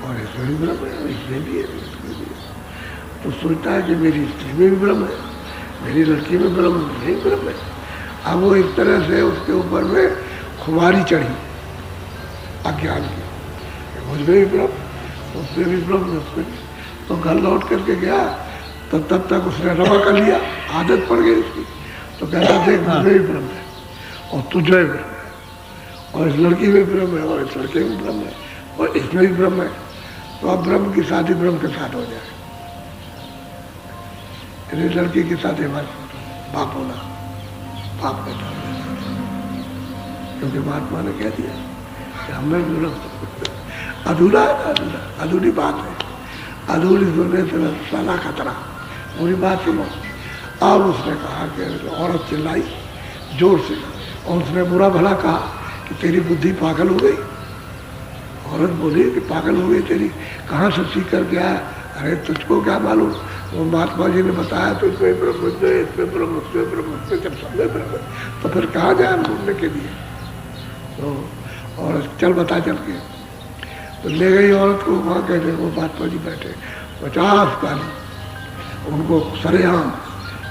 और इसमें भी ब्रह्म है, इसमें भी है, इसमें भी है। तो सोचता है कि मेरी स्त्री में भी ब्रह्म है, मेरी लड़की में ब्रह्म, मुझे भी ब्रह्म है। अब वो एक तरह से उसके ऊपर में खुमारी चढ़ी अज्ञान की, मुझ में भी ब्रह्म, उसमें भी ब्रह्म, उसमें भी। तो घर लौट करके गया तो तब तक उसने रमा कर लिया, आदत पड़ गई उसकी। तो कहता देख मुझे भी ब्रह्म है, और तुझे भी ब्रह्म है, और इस लड़की में ब्रह्म है, और इस लड़के में ब्रह्म है, और इसमें भी ब्रह्म है। तो अब ब्रह्म की शादी ब्रह्म के साथ हो जाए, लड़की की शादी हमारे बाप होना, बाप कहता है, क्योंकि महात्मा ने कह दिया कि हमें ब्रह्म अधूरा है, अधूरा अधूरी बात है, अधूरी सुनने से साला खतरा। पूरी बात सुनो। अब उसने कहा कि औरत चिल्लाई जोर से, और उसने बुरा भला कहा कि तेरी बुद्धि पागल हो गई। औरत बोली कि पागल हो गई तेरी, कहाँ से सीख कर गया? अरे तुझको क्या मालूम, वो महात्मा जी ने बताया तो इसमें ब्रह्म, इसमें ब्रह्म, उसमें ब्रह्म, उसमें जब सब में ब्रह्म, तो फिर कहाँ जाए ढूंढने के लिए? तो और चल बता चल के, तो ले गई औरत को। वहाँ कहते वो महात्मा जी बैठे 50 गाली उनको सरेआम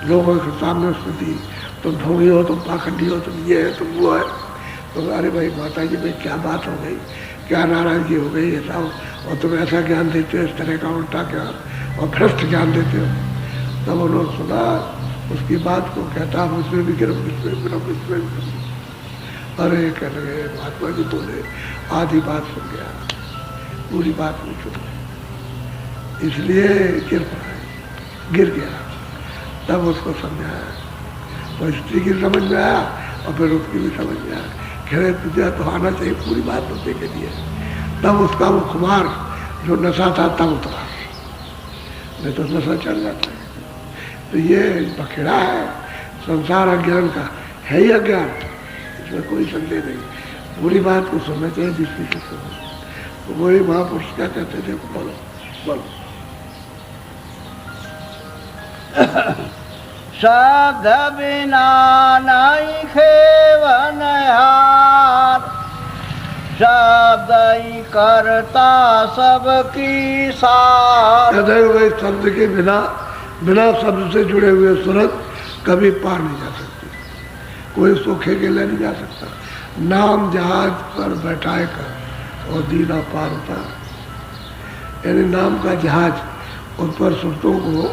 लोगों के सामने उसको दी, तुम ढोंगी हो, तुम पाखंडी हो, तुम ये है, तुम वो है। तो अरे भाई माता जी भाई क्या बात हो गई, क्या नाराजगी हो गई ऐसा, और तुम ऐसा ज्ञान देते हो, इस तरह का उल्टा ज्ञान और भ्रष्ट ज्ञान देते हो। तब उन्होंने सुना उसकी बात को, कहता मुझमें भी गिरम, इसमें भी गिरम, इसमें भी गिरम। अरे कह लगे महात्मा जी बोले आधी बात सुन गया, पूरी बात नहीं सुन गई, इसलिए गिर पड़ा, गिर गया। तब उसको समझाया, तो स्त्री की समझ में आया और फिर उसकी भी समझ में आया, खैर तुझे तो आना चाहिए पूरी बात होने के लिए। तब उसका वो खुमार जो नशा था तब उतरा, नहीं तो नशा चल जाता है। तो ये बखेड़ा है संसार अज्ञान का, है ही अज्ञान, इसमें कोई संदेह नहीं। पूरी बात को सुनना चाहिए जिसकी से सुनो। तो वही महापुरुष क्या कहते थे, बोलो बोलो। शब्द बिना नहीं खेवन हार, शब्द ही करता सबकी सार। कहते हुए शब्द के बिना, बिना शब्द से जुड़े हुए सूरत कभी पार नहीं जा सकती, कोई उसको खेके ले नहीं जा सकता। नाम जहाज पर बैठाए कर और दीना पार उतार, यानी नाम का जहाज उन पर सुरतों को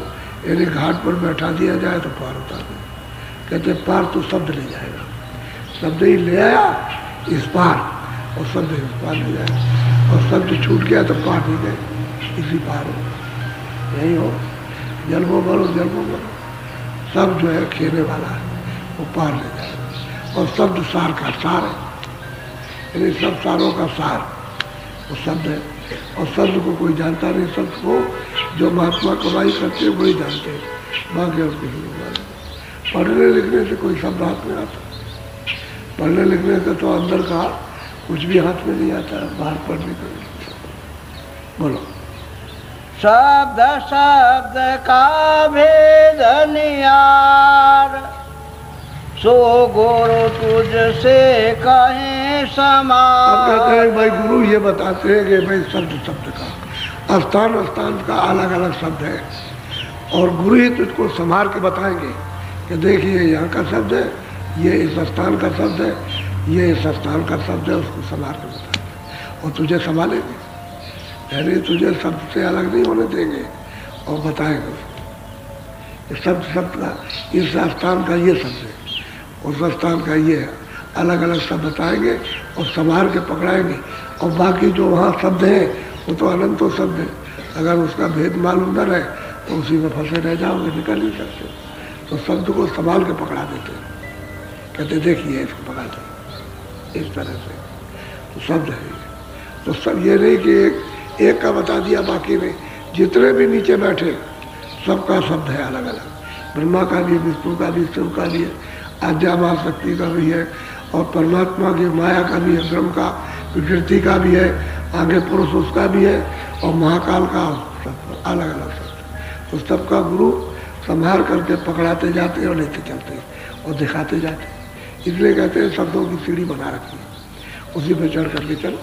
यानी घाट पर बैठा दिया जाए तो पार उतार दे। कहते पार तो शब्द ले जाएगा, शब्द ही ले आया इस पार, और शब्द इस पार ले जाएगा, और शब्द छूट गया तो पार नहीं गए, इसी पार हो। यही हो, जन्मों भरो जन्मों भरो, सब जो है खेने वाला है वो पार ले जाएगा। और शब्द सार का सार है, यानी सब सारों का सार वो शब्द है। और शब्द को कोई जानता नहीं, शब्द को जो महात्मा कमाई करते हैं वही जानते हैं, बाकी और किसी को जानते। पढ़ने लिखने से कोई शब्द हाथ में आता, पढ़ने लिखने से तो अंदर का कुछ भी हाथ में नहीं आता, बाहर पढ़ने को नहीं। बोलो। शब्द शब्द का भेद नियार, सो गुरु तुझसे कहे समान। अब कहते हैं भाई गुरु ये बताते हैं कि भाई शब्द शब्द का, स्थान स्थान का अलग अलग शब्द है, और गुरु ही तुझको संभाल के बताएंगे कि देखिए यहाँ का शब्द है, ये इस स्थान का शब्द है, ये इस स्थान का शब्द है, उसको संभाल के बताएंगे और तुझे संभालेंगे, यानी तुझे शब्द से अलग नहीं होने देंगे और बताएंगे उसको। शब्द शब्द का, इस स्थान का ये शब्द है, उस स्थान का ये है, अलग अलग शब्द बताएंगे और संभाल के पकड़ाएंगे। और बाकी जो वहाँ शब्द है वो तो अनंतों शब्द है, अगर उसका भेद मालूम न रहे तो उसी में फंसे रह जाओगे, निकल नहीं सकते। तो शब्द को संभाल के पकड़ा देते, कहते देखिए इसको पकड़ दो, इस तरह से तो शब्द है। तो सब ये नहीं कि एक का बता दिया बाकी नहीं, जितने भी नीचे बैठे सबका शब्द है अलग अलग। ब्रह्मा का भी, विष्णु का भी, शिव का भी है, आद्या महाशक्ति का भी है, और परमात्मा की माया का भी है, ब्रह्म का, विकृति का भी है, आगे पुरुष उसका भी है, और महाकाल का सब अलग अलग शब्द। तो सबका गुरु संभाल करके पकड़ाते जाते हैं और लेते चलते हैं और दिखाते जाते हैं। इसलिए कहते हैं शब्दों की सीढ़ी बना रखी है, उसी पर चढ़ करके चलो,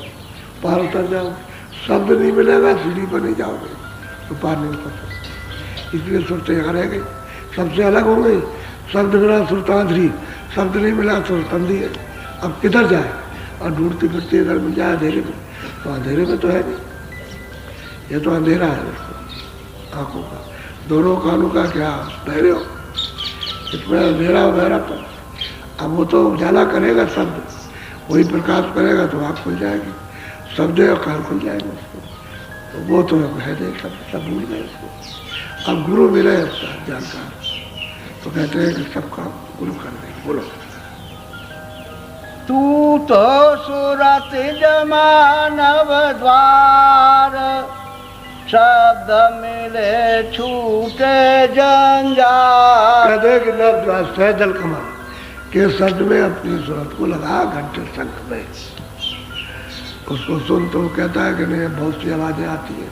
पार उतर जाओगे। शब्द नहीं मिलेगा सीढ़ी पर नहीं जाओगे तो पार नहीं उतर सकते। इसलिए सुरते यहाँ रह गई, सबसे अलग हो गई। शब्द मिला सुरतांध्री, शब्द नहीं मिला सुरतंदी है। अब किधर जाए, और ढूंढती फिरती इधर मिल जाए अंधेरे में, तो अंधेरे में तो है नहीं, ये तो अंधेरा है उसको आँखों का, दोनों कानों का क्या बहरे हो, इसमें अंधेरा हो बहरा तो। अब वो तो उजाला करेगा शब्द, वही प्रकाश करेगा तो आँख खुल जाएगी, शब्द और कान खुल जाएगा उसको। तो वो तो है नहीं, सब भूल गए उसको। अब गुरु मिले उसका जानकार, तो कहते हैं कि सबका गुरु कर देंगे। बोलो तू तो सूरत जमानव द्वार, शब्द मिले छूटे जंजाल। कहते कि नव द्वार सैदल कमल के शब्द में अपनी सूरत को लगा घंटे शंख में, उसको सुन तो कहता है कि नहीं बहुत सी आवाज़ें आती है,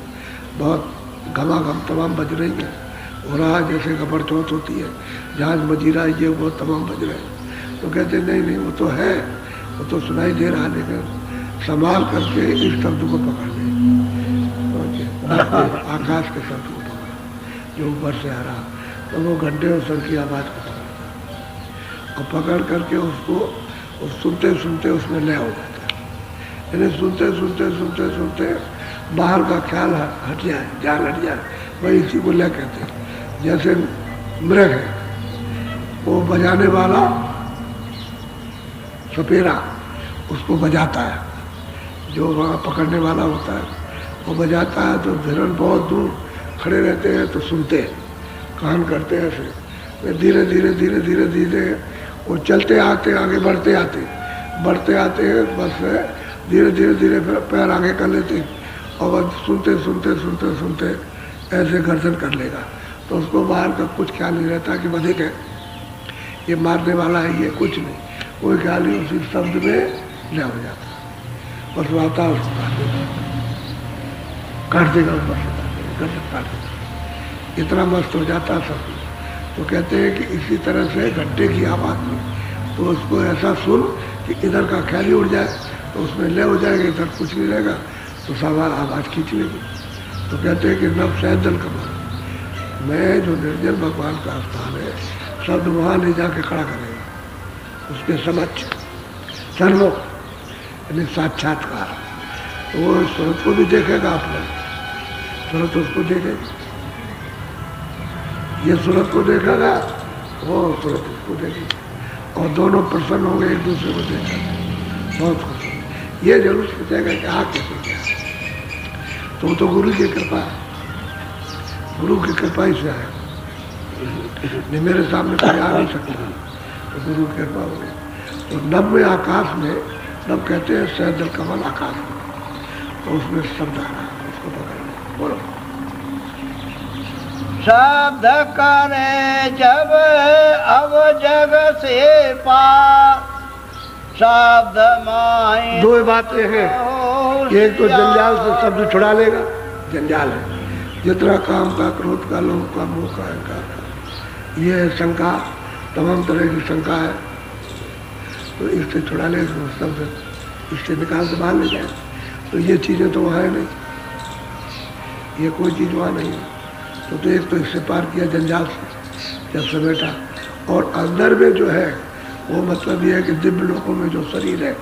बहुत घमाघम तमाम बज रही है, हो रहा है जैसे गबर चौथ होती है, जहाज मजीरा ये वो तमाम बज रहे हैं। तो कहते नहीं नहीं वो तो है, वो तो सुनाई दे रहा, लेकिन संभाल करके इस शब्द को पकड़ ले, आकाश के शब्द को पकड़ जो ऊपर से आ रहा, तो वो घंटे और शंख की आवाज़ को पकड़ और पकड़ करके उसको सुनते सुनते उसमें लय हो जाता है। यानी सुनते सुनते सुनते सुनते बाहर का ख्याल हट जाए, जान हट जाए, वही इसी को लय कहते हैं। जैसे मृग है, वो बजाने वाला सपेरा उसको बजाता है, जो वहाँ पकड़ने वाला होता है वो बजाता है, तो हिरण बहुत दूर खड़े रहते हैं तो सुनते हैं, कान करते हैं ऐसे, धीरे धीरे धीरे धीरे धीरे वो चलते आते, आगे बढ़ते आते हैं, बस धीरे धीरे धीरे पैर आगे कर लेते हैं, और बस सुनते सुनते सुनते सुनते ऐसे गर्दन कर लेगा, तो उसको बाहर का कुछ ख्याल नहीं रहता कि अधिक है, ये मारने वाला है, ये कुछ नहीं, कोई ख्याल नहीं, उसी शब्द में ले हो जाता है, बस आता है उसको काट देगा ऊपर से, गर्दन काट देगा, इतना मस्त हो जाता है सब। तो कहते हैं कि इसी तरह से घंटे की आवाज़ में तो उसको ऐसा सुन कि इधर का ख्याल ही उड़ जाए, तो उसमें ले हो जाएगा, इधर कुछ नहीं रहेगा, तो सवाल आवाज़ खींच लेगी। तो कहते हैं कि नव सैदल कमल में जो निर्जन भगवान का स्थान है, शब्द वहाँ ले जाके खड़ा करेगा, उसके समक्ष सर्वोक यानी साक्षात्कार। तो वो सूरत को भी देखेगा, आपने सूरत उसको देखेगी, ये सूरत को देखेगा, वो सूरत उसको देखेगी, और दोनों प्रसन्न होंगे एक दूसरे को देखेंगे, बहुत खुश। ये जरूर सोचेगा कि आ कैसे क्या, तो गुरु की कृपा है, गुरु की कृपा ही से आए, नहीं मेरे सामने कोई आ नहीं सकता, तो गुरु की कृपा हो गई। तो नभ में आकाश में, नभ कहते हैं सैदल कमल आकाश में, तो उसमें शब्द आ रहा है, उसको पकड़ बोलो। शब्द करे जब अब जग से पार, शब्द माई दो बातें हैं, एक तो जंजाल से शब्द छुड़ा लेगा, जंजाल है जितना काम का, क्रोध का, लोभ का, मोह का, अहंकार का, ये है शंका, तमाम तरह की शंका है, तो इससे छुड़ा ले, शब्द इससे निकाल के बाहर ले जाए, तो ये चीज़ें तो वहाँ है नहीं, ये कोई चीज़ वहाँ नहीं है। तो एक तो इससे पार किया जंजाल से जब समेटा, और अंदर में जो है वो मतलब ये है कि दिव्य लोकों में जो शरीर है,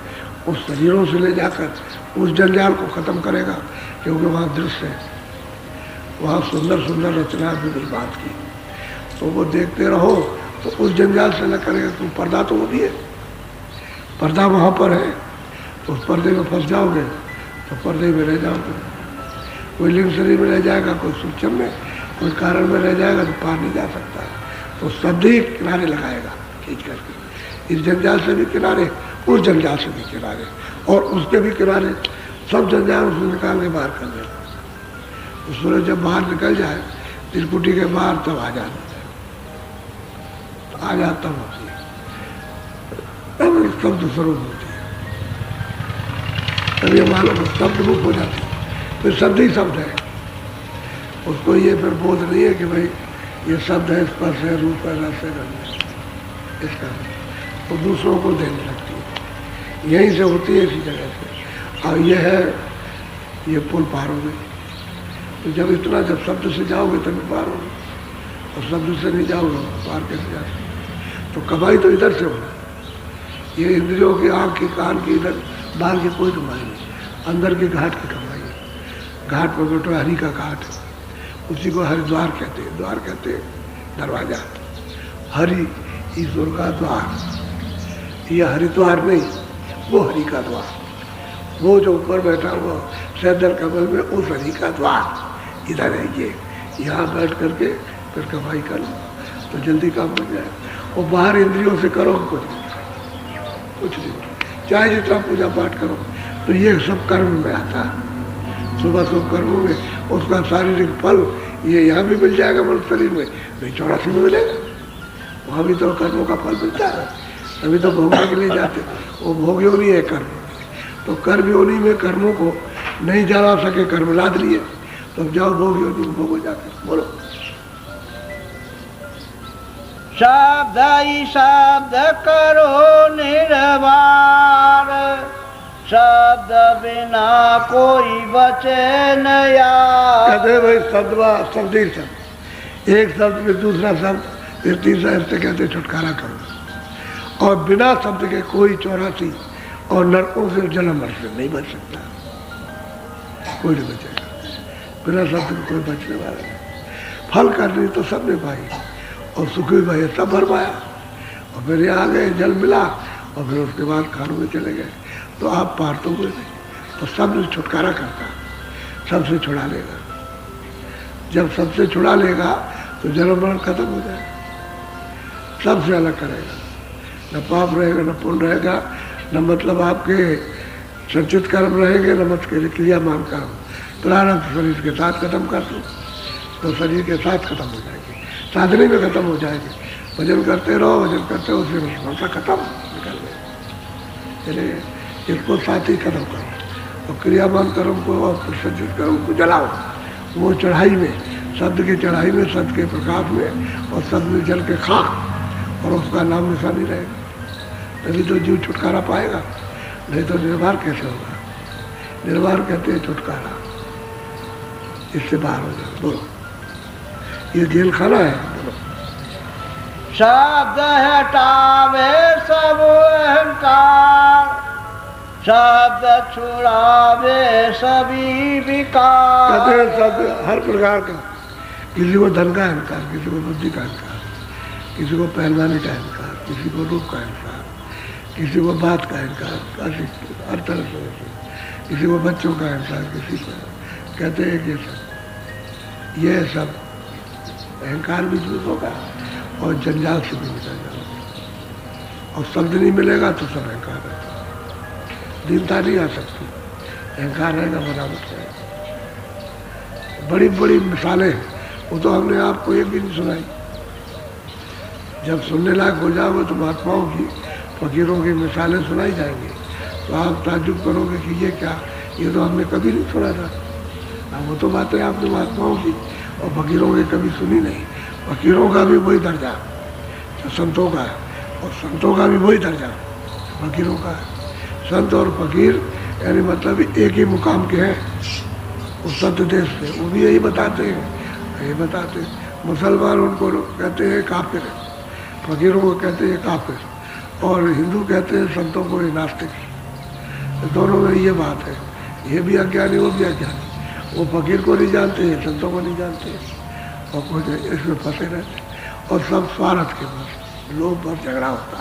उस शरीरों से ले जाकर उस जंजाल को ख़त्म करेगा, क्योंकि वहाँ दृश्य है, वहाँ सुंदर सुंदर रचना है बिल्कुल बात की, तो वो देखते रहो, तो उस जंजाल से न करेगा। तो पर्दा तो वो भी है, पर्दा वहाँ पर है, तो उस पर्दे में फंस जाओगे तो पर्दे में रह जाओगे, कोई लिंग शरीर में रह जाएगा, कोई सूक्ष्म में, कोई कारण में रह जाएगा, तो पार नहीं जा सकता। तो शब्द ही किनारे लगाएगा खींच करके, इस जंजाल से भी किनारे, उस जंजाल से भी किनारे, और उसके भी किनारे, सब जंजाल उसमें निकाल के बाहर कर देगा। तो सूरज जब बाहर निकल जाए त्रिपुटी के बाहर, तब आ जाता है, तो आ जाता होती है, तब शब्द स्वरूप होती है, तब ये मालूम शब्द रूप हो जाती है, फिर शब्द ही शब्द है। उसको ये फिर बोध नहीं है कि भाई ये शब्द है, स्पर्श है, रूप है, रस है, गंध है, इसका वो दूसरों को देने लगती है, यहीं से होती है, इसी जगह से। और ये है, ये पुल पार हो गई। तो जब इतना, जब शब्द से जाओगे तभी पार होगे, और शब्द से नहीं जाओगे पार कैसे जा सकते। तो कमाई तो इधर से होना, ये इंद्रियों की, आँख की, कान की, इधर बाहर की कोई कमाई नहीं, अंदर के घाट की कमाई है। घाट पर बैठो, हरि का घाट है, उसी को हरिद्वार कहते हैं, द्वार कहते हैं, दरवाजा। हरि ईश्वर का द्वार, ये हरिद्वार नहीं, वो हरि का द्वार, वो जो ऊपर बैठा हुआ सैदल कमल में, उस हरि का द्वार इधर है। ये यहाँ बैठ करके फिर कमाई कर लो तो जल्दी काम बन जाए। और बाहर इंद्रियों से करो कुछ नहीं, चाहे जितना पूजा पाठ करो, तो ये सब कर्म में आता है। सुबह सब कर्मों में उसका शारीरिक फल ये यहाँ भी मिल जाएगा, मनुष्य शरीर में नहीं, 84 में मिलेगा, वहाँ भी तो कर्मों का फल मिलता है, तभी तो भोगने के लिए जाते। वो भोग योनि है कर्म, तो कर्म योनि में कर्मों को नहीं जला सके, कर्म लाद लिए, तो जाओ भोग योनि में भोगो जाकर। बोलो शब्द ही शब्द करो निर्वाण, शब्द बिना कोई बचे न यार। कहते भाई शब्द ही शब्द, एक शब्द फिर दूसरा शब्द फिर तीसरा, इससे कहते छुटकारा करो। और बिना शब्द के कोई 84 और नरकों से जन्म मर से नहीं बच सकता, कोई नहीं बचेगा बिना शब्द के, कोई बचने वाला नहीं। फल करनी तो सबने पाई, और सुखी भाई सब भर पाया, और फिर यहाँ आ गए, जल मिला, और फिर उसके बाद खानों में चले गए, तो आप पार तो हुए नहीं। तो सबसे छुटकारा करता, सबसे छुड़ा लेगा। जब सबसे छुड़ा लेगा तो जन्म मरण खत्म हो जाएगा, सबसे अलग करेगा, न पाप रहेगा, न पुण्य रहेगा, न मतलब आपके संचित कर्म रहेंगे, न मत के क्रियामान कर्म। प्रारंभ शरीर के साथ खत्म कर दो तो शरीर के साथ खत्म हो जाएगी, साधने में खत्म हो जाएगी। भजन करते रहो, भजन करते हो, उसमें समस्या खत्म निकल गई। चलिए इसको साथ ही खत्म करो, और क्रियामान कर्म को और संचित कर्म को जलाओ। वो चढ़ाई में, शब्द की चढ़ाई में, शब्द के प्रकाश में, और शब्द में जल के खाक, और उसका नाम निशानी रहेगा, तभी तो जीव छुटकारा पाएगा, नहीं तो निर्वार कैसे होगा। निर्वार कहते हैं छुटकारा, इससे बाहर हो जाए। बोलो ये जेल खाना है। बोलो शब्द हटावे सब अहंकार, शब्द छुड़ावे सभी विकार। कहते हैं शब्द हर प्रकार का, किसी को धन का अहंकार, किसी को बुद्धि का अहंकार, किसी को पहलवानी का अहंकार, किसी को रूप का अहंकार, किसी को बात का अहंकार, हर तरह से, किसी को बच्चों का अहंकार, किसी को कहते हैं कि ये सब अहंकार भी दूर होगा, और जंजाल से भी निकल जाओगे। और शब्द नहीं मिलेगा तो सब अहंकार है, दीनता नहीं आ सकती, अहंकार रहेगा, बराबर रहेगा। बड़ी बड़ी मिसालें, वो तो हमने आपको एक भी नहीं सुनाई। जब सुनने लायक हो जाओगे तो महात्माओं की, फकीरों की मिसालें सुनाई जाएंगी, तो आप ताज्जुब करोगे कि ये क्या, ये तो हमने कभी नहीं सुना था। वो तो बातें आपने महात्माओं की और फकीरों की कभी सुनी नहीं। फकीरों का भी वही दर्जा जो संतों का है, और संतों का भी वही दर्जा फकीरों का है। संत और फकीर यानी मतलब एक ही मुकाम के हैं उस सत्य देश से, वो भी यही बताते हैं, यही बताते हैं। मुसलमान उनको कहते हैं काफिर, फकीरों को कहते हैं काफिर, और हिंदू कहते हैं संतों को ये नास्तिक। तो दोनों में ये बात है, ये भी अज्ञानी, वो भी अज्ञानी। वो फकीर को नहीं जानते, संतों को नहीं जानते, और कुछ इसमें फंसे रहते, और सब स्वार्थ के बस, लोभ पर झगड़ा होता,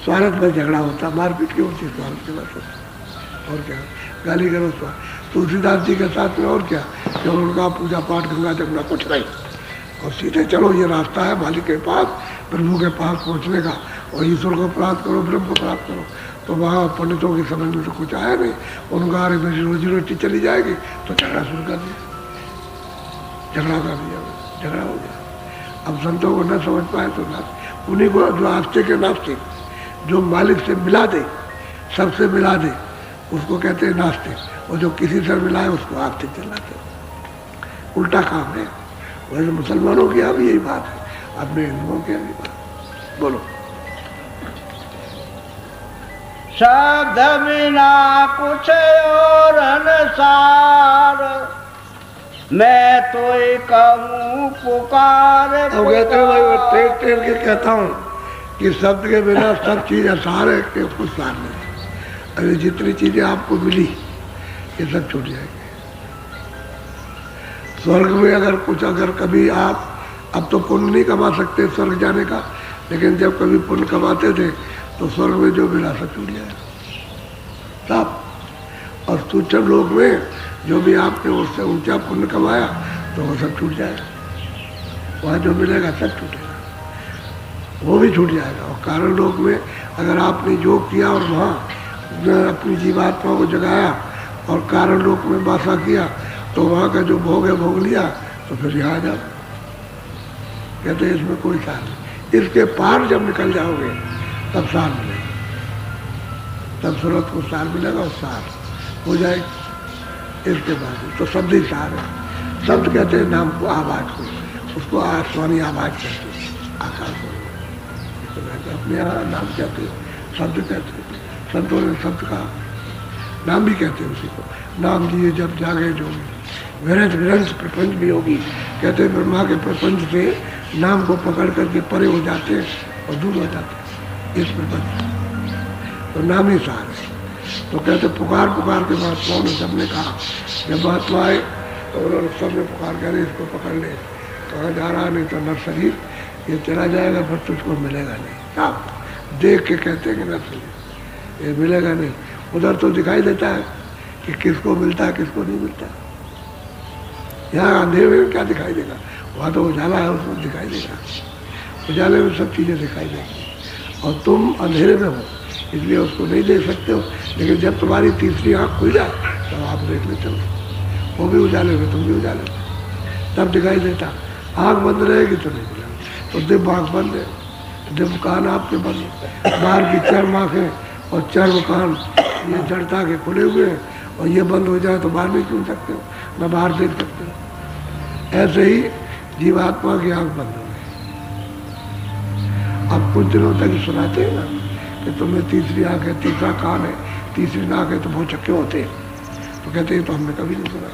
स्वार्थ पर झगड़ा होता, मारपीट की होती, स्वार्थ के बस होता। और क्या, गाली गलौज स्वार्थ। तुलसीदास जी के साथ में और क्या, जब उनका पूजा पाठ गंगा जमुना कुछ नहीं, और सीधे चलो, ये रास्ता है मालिक के पास, प्रभु के पास पहुंचने का, और ईश्वर को प्राप्त करो, ब्रह्म को प्राप्त करो। तो वहाँ पंडितों की समझ में तो कुछ आया नहीं, उनका अरे मेरी रोजी रोटी चली जाएगी, तो झगड़ा शुरू कर दिया, झगड़ा कर दिया, झगड़ा हो गया। अब संतों को न समझ पाए तो उन्हीं को जो आस्तिक है नास्तिक, जो मालिक से मिला दे, सबसे मिला दे, उसको कहते हैं नास्तिक, और जो किसी से मिलाए उसको आस्तिक चलाते। उल्टा काम है। वैसे मुसलमानों की अब यही बात है, अपने हिंदुओं की यही बात। बोलो। शब्द बिना कुछ और अनुसार, मैं तो कहूँ पुकार। अब कहते हैं भाई, वो टेर टेर के कहता हूँ कि शब्द के बिना सब चीज आसार है कि कुछ सार नहीं। अरे जितनी चीजें आपको मिली ये सब छूट जाएगी। स्वर्ग में अगर कुछ, अगर कभी आप, अब तो पुण्य नहीं कमा सकते स्वर्ग जाने का, लेकिन जब कभी पुण्य कमाते थे तो स्वर्ग में जो मिला सब छूट जाएगा सब। और सूक्ष्म लोक में जो भी आपने उससे ऊंचा पुण्य कमाया तो वो सब छूट जाएगा, वहाँ जो मिलेगा सब छूटेगा, वो भी छूट जाएगा। और कारण लोक में अगर आपने योग किया और वहाँ अपनी जीवात्मा को जगाया और कारण लोक में वासा किया, तो वहाँ का जो भोग है भोग लिया, तो फिर यहाँ आ जाओ। कहते हैं इसमें कोई सार नहीं, इसके पार जब निकल जाओगे तब सार मिलेगा, तब सूरत को सार मिलेगा और सार हो जाएगी। इसके बाद तो शब्द ही सार है। शब्द कहते हैं नाम को, आवाज को, उसको आसमानी आवाज कहते हैं, आकाश को तो अपने यहाँ नाम कहते हैं, शब्द कहते हैं। संतों ने शब्द का नाम भी कहते हैं उसी को। नाम लिए जब जागे जोगी, विरंज विरंज प्रपंच भी होगी। कहते हैं ब्रह्मा के प्रपंच से नाम को पकड़ करके परे हो जाते हैं और दूर हो जाते हैं इस प्रपंच, तो नाम ही सार है। तो कहते पुकार पुकार के महात्माओं ने सबने कहा, जब महात्मा आए तो उन्होंने सबने पुकार कर इसको पकड़ ले, कहा जा रहा नहीं तो नर शरीर ये चला जाएगा, फिर तुझको मिलेगा नहीं। आप देख के कहते हैं कि नर शरीर ये मिलेगा नहीं। उधर तो दिखाई देता है कि किसको मिलता है किसको नहीं मिलता। यहाँ अंधेरे में क्या दिखाई देगा, वहाँ तो उजाला है, उसमें दिखाई देगा। उजाले में सब चीज़ें दिखाई देगी और तुम अंधेरे में हो, इसलिए उसको नहीं देख सकते हो। लेकिन जब तुम्हारी तीसरी आँख खुल जाए तब आप देख लेते हो, वो भी उजाले में, तुम भी उजाले में, तब दिखाई देता। आँख बंद रहेगी तो नहीं मिलेगा। तो दिव्य आँख बंद है, दिव्य कान आपके बंद है, बाहर की चर्म आँखें और चर्म कान ये जड़ता के खुले हुए हैं, और ये बंद हो जाए तो बाहर नहीं सुन सकते हो, न बाहर देख सकते हो। ऐसे ही जीवात्मा की आँख बंद हो गई। अब कुछ दिनों तक सुनाते हैं ना कि तुम्हें तीसरी आँख है, तीसरा कान है, तीसरी नाक है, तो बहुत चक्के होते हैं। तो कहते हैं तो हमने कभी नहीं सुना।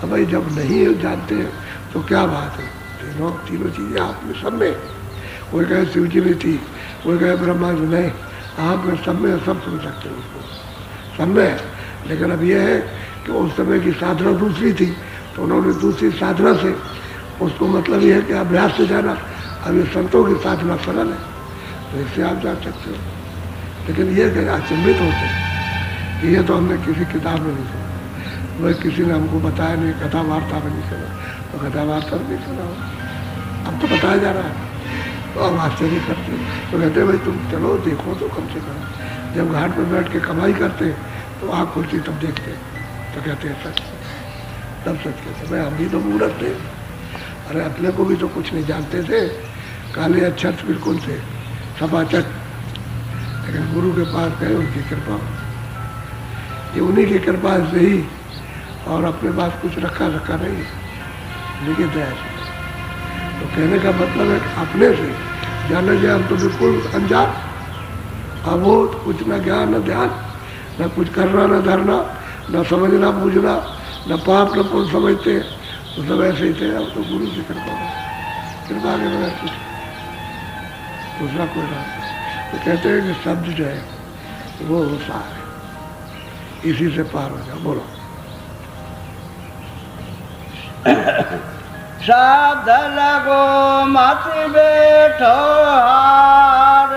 अब भाई जब नहीं जानते हैं तो क्या बात है, तीनों चीज़ें आप में सब में। कोई कहे शिव जी में थी, कोई कहे ब्रह्मा जी नहीं, आप में सब में, सब सुन सकते हो उसको सब में। लेकिन अब यह है कि उस समय की साधना दूसरी थी, तो उन्होंने दूसरी साधना से उसको, मतलब यह है कि अभ्यास से जाना। अब ये संतों की साधना सरल है, तो इससे आप जा सकते हो। लेकिन ये कि अचंभित होते हैं, ये तो हमने किसी किताब में नहीं सुना, वह किसी ने हमको बताया नहीं, कथा वार्ता में नहीं सुना, तो कथा वार्ता में नहीं सुना, अब तो बताया जा रहा है। तो अब आश्चर्य करते हैं, तो कहते हैं भाई तुम चलो देखो तो कम से कम। जब घाट पर बैठ के कमाई करते तो आँख खुलती तब देखते, तो कहते हैं सच, तब सच कहते भाई हम भी तो मूर्ख थे, अरे अपने को भी तो कुछ नहीं जानते थे, काले अक्षर बिल्कुल थे, सपाचट। लेकिन गुरु के पास गए, उनकी कृपा, ये उन्हीं की कृपा से ही, और अपने पास कुछ रखा नहीं, लेकिन दया से। तो कहने का मतलब है कि अपने से जाने जाए, हम तो बिल्कुल अनजान, अबोध, कुछ न ज्ञान न ध्यान, न कुछ करना न धरना, न समझना बूझना, न पाप न पुण्य समझते, तो सब ऐसे ही थे। अब तो गुरु की कृपा के बगैर कुछ दूसरा कोई रास्ता। तो कहते हैं कि शब्द जो है वो सार है, इसी से पार हो जाओ। बोलो। शब्द लगो मत बैठो हार,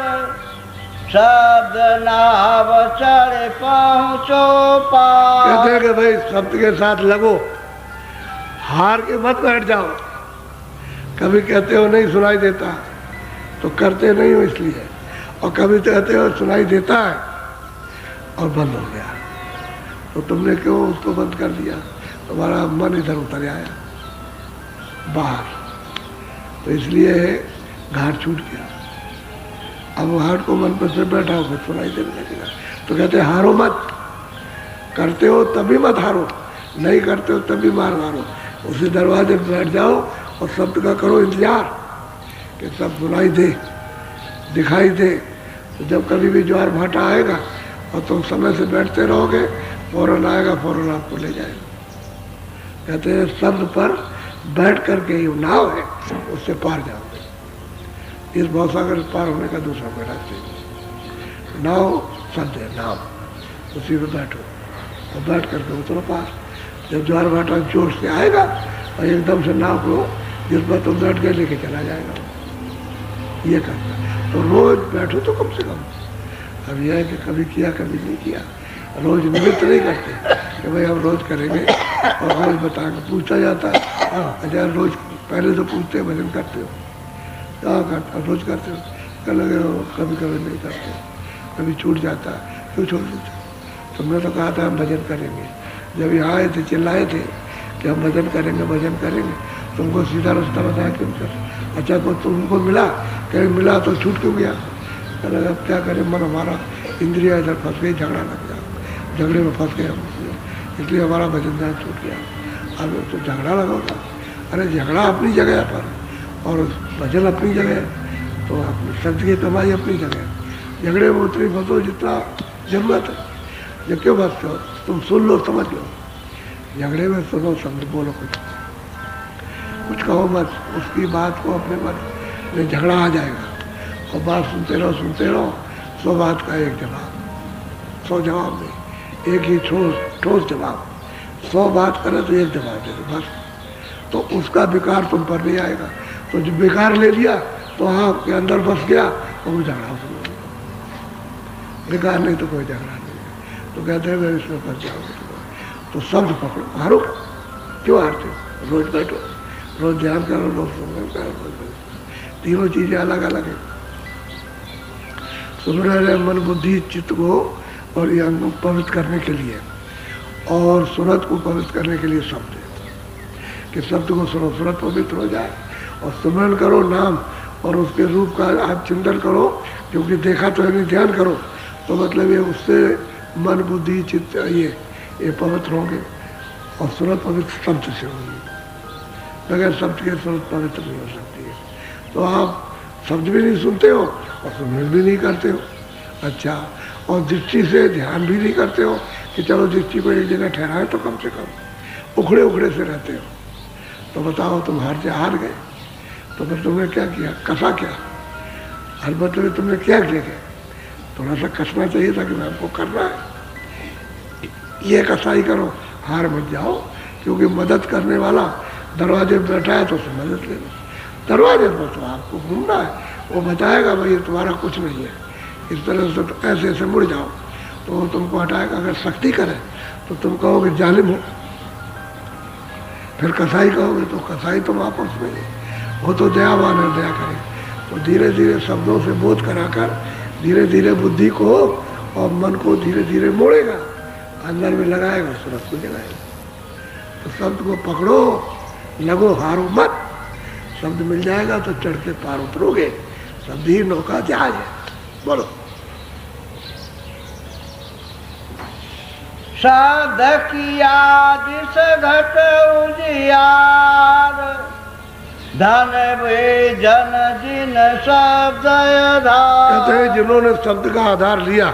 शब्द नाव चढ़ पहुँचो पार। कहते हैं कि भाई शब्द के साथ लगो, हार के मत बैठ जाओ। कभी कहते हो नहीं सुनाई देता तो करते नहीं हो इसलिए, और कभी कहते हो सुनाई देता है और बंद हो गया, तो तुमने क्यों उसको बंद कर दिया? तुम्हारा मन इधर उतर आया बाहर, तो इसलिए घाट छूट गया। अब घाट को मन पर से बैठा हो फिर सुनाई देने लगेगा। तो कहते हारो मत, करते हो तभी मत हारो, नहीं करते हो तभी मार मारो। उसी दरवाजे पर बैठ जाओ और शब्द का करो इंतजार कि सब सुनाई दे, दिखाई दे। तो जब कभी भी ज्वार भाटा आएगा और तुम समय से बैठते रहोगे, फौरन आएगा, फौरन आपको ले जाएगा। कहते हैं शब्द पर बैठ करके ही नाव है, उससे पार जाओगे। इस भवसागर पार होने का दूसरा कोई रास्ता नहीं। नाव शब्द है, नाव, उसी में बैठो और बैठ करके उतरो पार। जब ज्वार भाटा जोर से आएगा और एकदम से नाव को जिस पर तुम बैठ के लेके चला जाएगा, ये करता है। तो रोज बैठो तो कम से कम। अब यह है कि कभी किया कभी नहीं किया, रोज निमित्त नहीं करते कि भाई हम रोज करेंगे और रोज बता के पूछा जाता है। अच्छा रोज पहले तो पूछते भजन करते हो, क्या करते रोज करते हो? कभी कभी नहीं करते, कभी छूट जाता है। क्यों छूट जाता? तुमने तो कहा था हम भजन करेंगे, जब यहाँ आए थे चिल्लाए थे कि हम भजन करेंगे भजन करेंगे, तुमको सीधा रास्ता बताया क्यों कर? अच्छा तो तुमको मिला, कहीं मिला तो छूट क्यों गया? कहने अब क्या करें, मन हमारा इंद्रिया इधर फंस गई, झगड़ा लग गया, झगड़े में फंस गए हम, इसलिए हमारा भजन ध्यान छूट गया। अब तो झगड़ा लगा होगा। अरे झगड़ा अपनी जगह पर और भजन अपनी जगह, तो अपनी शब्द की कमाई अपनी जगह। झगड़े में उतनी फंसो जितना जरूरत है, जब क्यों फंसते हो? तुम सुन लो, समझ लो, झगड़े में सुनो, शब्द बोलो, कुछ कहो मत, उसकी बात को अपने मन में झगड़ा आ जाएगा। और बात सुनते रहो, 100 बात का एक जवाब, 100 जवाब नहीं, एक ही ठोस जवाब। 100 बात करे तो एक जवाब दे दो बस, तो उसका विकार तुम पर नहीं आएगा। तो जो विकार ले लिया तो आपके अंदर बस गया और वो झगड़ा शुरू हो गया। विकार नहीं तो कोई झगड़ा नहीं। तो कहते हैं मैं इसमें फंस जाओगे तो शब्द पकड़ो, हारो क्यों हारते हो? रोज बैठो, रोज ध्यान करो, रोज सुमरन करो। तीनों चीजें अलग अलग है। सुमरन है मन बुद्धि चित्त को और ये अंग पवित्र करने के लिए, और सूरत को पवित्र करने के लिए शब्द है कि शब्द को सुनो, सूरत पवित्र हो जाए। और सुमरन करो नाम और उसके रूप का आप चिंतन करो, क्योंकि देखा तो है नहीं, ध्यान करो तो मतलब ये उससे मन बुद्धि चित्त ये पवित्र होंगे। और सूरत पवित्र शब्द से होगी, बगैर शब्द के सूरत पवित्र नहीं हो सकती है। तो आप शब्द भी नहीं सुनते हो और सुमरन भी नहीं करते हो। अच्छा, और दृष्टि से ध्यान भी नहीं करते हो कि चलो दृष्टि को एक जगह ठहराए, तो कम से कम उखड़े उखड़े से रहते हो। तो बताओ तुम हार गए, तो फिर तुमने क्या किया? कसा क्या? हर मतलब तुमने क्या किया? थोड़ा सा कसना चाहिए था कि मैं हमको करना है, ये कसाई करो, हार मत जाओ। क्योंकि मदद करने वाला दरवाजे पर बैठा है तो उससे मदद ले लो। दरवाजे पर तो आपको घूमना है, वो बताएगा भाई ये तुम्हारा कुछ नहीं है, इस तरह से तो ऐसे ऐसे मुड़ जाओ, तो वो तुमको हटाएगा। अगर सख्ती करे तो तुम कहोगे जालिम हो, फिर कसाई कहोगे तो कसाई तुम आपस में, वो तो दयावान है, दया करे। तो धीरे धीरे शब्दों से बोध कराकर धीरे धीरे बुद्धि को और मन को धीरे धीरे मोड़ेगा, अंदर में लगाएगा, सूरत को जगाएगा। तो शब्द को पकड़ो, लगो, हारो मत। शब्द मिल जाएगा तो चढ़ के पार उतरोगे। शब्द ही नौका जहाज है। बोलो। शब्द किया जिस घट उजियार, धन वे जन जिन शब्द आधार। कहते हैं जिन्होंने शब्द का आधार लिया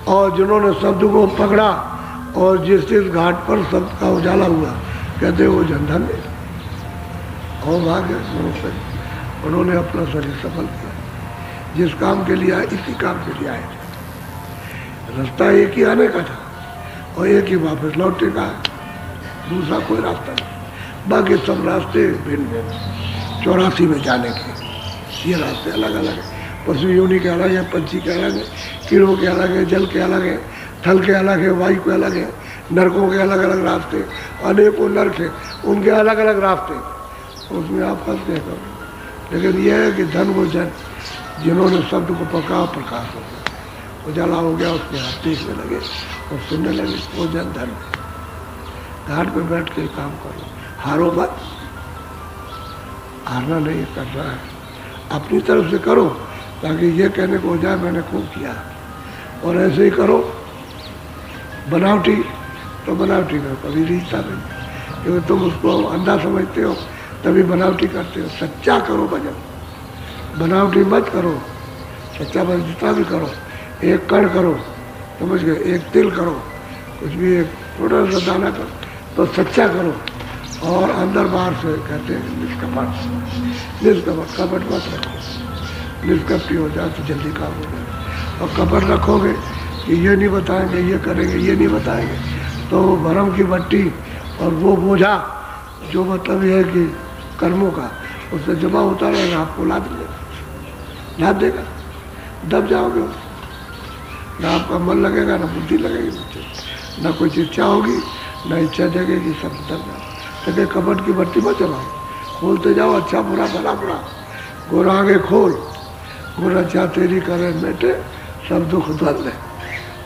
और जिन्होंने शब्द को पकड़ा और जिस घाट पर शब्द का उजाला हुआ, कहते वो जनधन है और भाग्य मनुष्य, उन्होंने अपना शरीर सफल किया। जिस काम के लिए आए इसी काम के लिए आए थे। रास्ता एक ही आने का था और एक ही वापस लौटने का है, दूसरा कोई रास्ता नहीं। बाकी सब रास्ते भिन्न भिन्न, 84 में जाने के ये रास्ते अलग अलग है। पशु योनि के अलग है, पंछी के अलग है, कीड़ों के अलग है, जल के अलग है, थल के अलग है, वायु के अलग है, नरकों के अलग अलग रास्ते, अनेकों नरक है, उनके अलग अलग रास्ते। उसमें आप फंस गए करो। लेकिन यह है कि धन वो जन जिन्होंने शब्द को पका प्रकाश हो गया, उजाला हो गया, उसके हाथ देखने लगे और सुनने लगे, वो जन धन। घाट पे बैठ के काम करो, हारो मत, हारना नहीं करना है, अपनी तरफ से करो ताकि ये कहने को हो जाए मैंने खूब किया। और ऐसे ही करो, बनावटी तो बनावटी करो, कभी रीता नहीं, क्योंकि तुम उसको अंधा समझते हो तभी बनावटी करते हो। सच्चा करो भजन, बनावटी मत करो, सच्चा भजन जितना भी करो, एक कण करो, समझ गए, एक तिल करो, कुछ भी एक थोड़ा सा दाना करो, तो सच्चा करो। और अंदर बाहर से कहते हैं निष्कपट, निष्कपट, कपट मत रखो, निष्कपटी हो जाए तो जल्दी काम हो जाए। और कपट रखोगे कि ये नहीं बताएंगे, ये करेंगे, ये नहीं बताएंगे, तो भरम की भट्टी और वो बोझा जो मतलब ये है कि कर्मों का उससे जमा होता रहेगा, आपको लाद देगा, दब जाओगे, ना आपका मन लगेगा, ना बुद्धि लगेगी, ना कुछ इच्छा होगी, ना इच्छा जगेगी, सब दब जाओ। तो कपट की भट्टी मत जमाओ, बोलते जाओ अच्छा बुरा भला बुरा, गोरा आगे खोल, गोरा अच्छा तेरी करे बेटे सब दुख धर ले,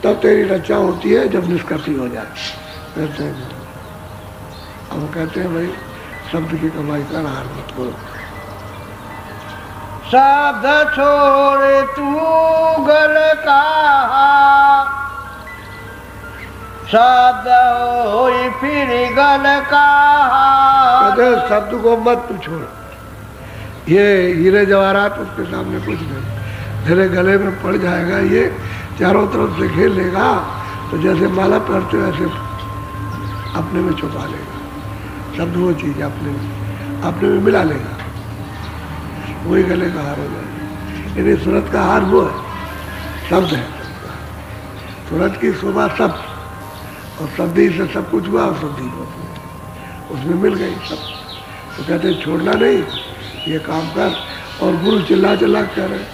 तब तेरी रक्षा होती है जब निष्कपटी हो जाए। कहते हैं, अब कहते हैं भाई शब्द की कमाई कर, हार मत करो। शब्द छोड़ तू गल कहा, शब्द होई फिर गल कहा। कहते शब्द को मत तू छोड़, ये हीरे जवाहरात उसके सामने कुछ नहीं, तेरे गले में पड़ जाएगा, ये चारों तरफ से घेर लेगा, तो जैसे माला पहनते वैसे अपने में छुपा लेगा। शब्द वो चीज अपने में मिला लेगा, वही गले का हार हो जाएगा। यानी सूरत का हार वो है, शब्द है, सूरत की शोभा शब्द, और शब्द ही से सब कुछ हुआ, और शब्द ही उसमें मिल गई सब। तो कहते छोड़ना नहीं, ये काम कर। और गुरु चिल्ला चिल्ला कह रहे,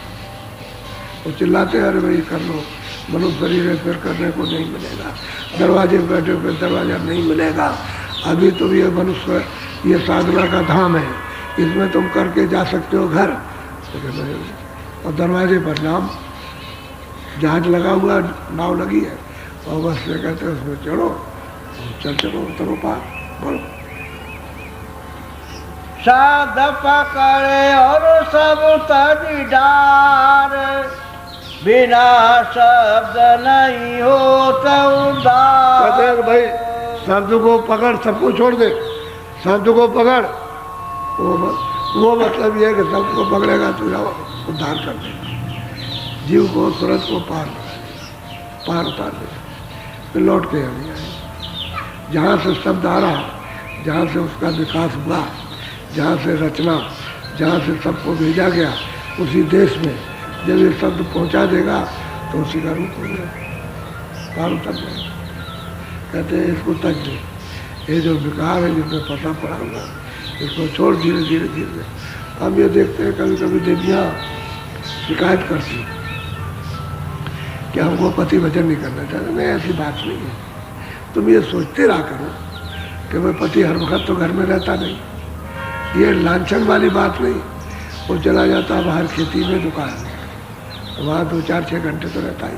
वो चिल्लाते अरे भाई कर लो, मनुष्य शरीर है फिर करने को नहीं मिलेगा, दरवाजे पे बैठे फिर दरवाजा नहीं मिलेगा, अभी तो ये मनुष्य ये साधना का धाम है, इसमें तुम करके जा सकते हो घर। और दरवाजे पर नाम जहाज लगा हुआ, नाव लगी है, और बस से कहते हैं उसमें चढ़ो, चल चलो उतरो पार, बोलो। शब्द पकड़े और सब तज डार, बिना शब्द नहीं होता उद्धार। कहते हैं भाई शब्द को पकड़, सबको छोड़ दे, शब्द को पकड़, वो मतलब ये है कि शब्द को पकड़ेगा तो उद्धार कर देगा, जीव को सूरत को पार उतार देगा, फिर लौट के नहीं आए। जहाँ से शब्द आ रहा, जहाँ से उसका विकास हुआ, जहाँ से रचना, जहाँ से सबको भेजा गया, उसी देश में जब ये शब्द पहुँचा देगा तो उसी का रूप हो गया, पार उतर जाएगा। कहते हैं इसको तज दे, ये जो विकार है जिसमें फंसा पड़ा हुआ, इसको छोड़ धीरे धीरे धीरे। हम ये देखते हैं कभी कभी देवियाँ शिकायत करती कि हमको पति वचन नहीं करना चाहते। नहीं, ऐसी बात नहीं है, तुम ये सोचते रहा करो कि मैं पति हर वक्त तो घर में रहता नहीं, ये लांछन वाली बात नहीं। वो चला जाता बाहर खेती में, दुकान में, वहाँ 2-4-6 घंटे तो रहता ही,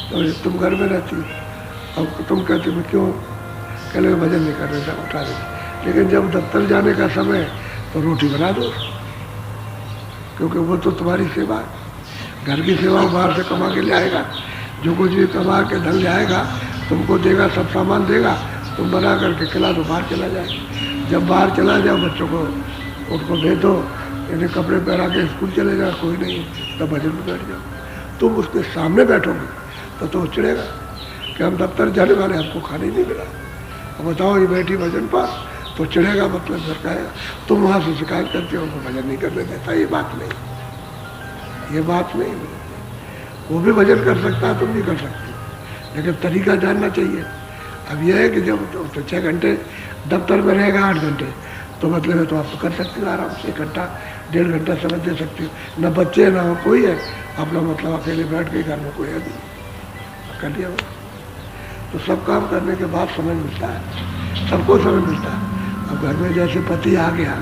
तो तुम घर में रहती हो। अब तुम कहते मैं क्यों, कल भजन नहीं कर रहे थे, उठा रहे, लेकिन जब दफ्तर जाने का समय तो रोटी बना दो, क्योंकि वो तो तुम्हारी सेवा है। घर की सेवा बाहर से कमा के ले आएगा, जो कुछ भी कमा के धन ले आएगा तुमको देगा, सब सामान देगा, तुम बना करके खिला दो, बाहर चला जाए। जब बाहर चला जाओ बच्चों को उनको भेज दो, यानी कपड़े पहना के स्कूल चले जाओ, कोई नहीं, तब भजन में बैठ जाओ। तुम उसके सामने बैठोगे तो चिड़ेगा कि हम दफ्तर जाने वाले, हमको खाने नहीं मिला, अब बताओ ये बैठी भजन पर, तो चिड़ेगा, मतलब सरकाएगा। तुम वहाँ से शिकायत करते हो उनको भजन नहीं करने देता, ये बात नहीं, ये बात नहीं। वो भी भजन कर सकता है, तुम नहीं कर सकते, लेकिन तरीका जानना चाहिए। अब यह है कि जब तो 6 घंटे दफ्तर में रहेगा, 8 घंटे, तो मतलब है तो आप तो कर सकते हो आराम से, 1 घंटा 1.5 घंटा समय दे सकते हो। न बच्चे ना हो कोई है, अपना मतलब अकेले बैठ के घर में कोई है नहीं, कर दिया। तो सब काम करने के बाद समय मिलता है, सबको समय मिलता है। अब घर में जैसे पति आ गया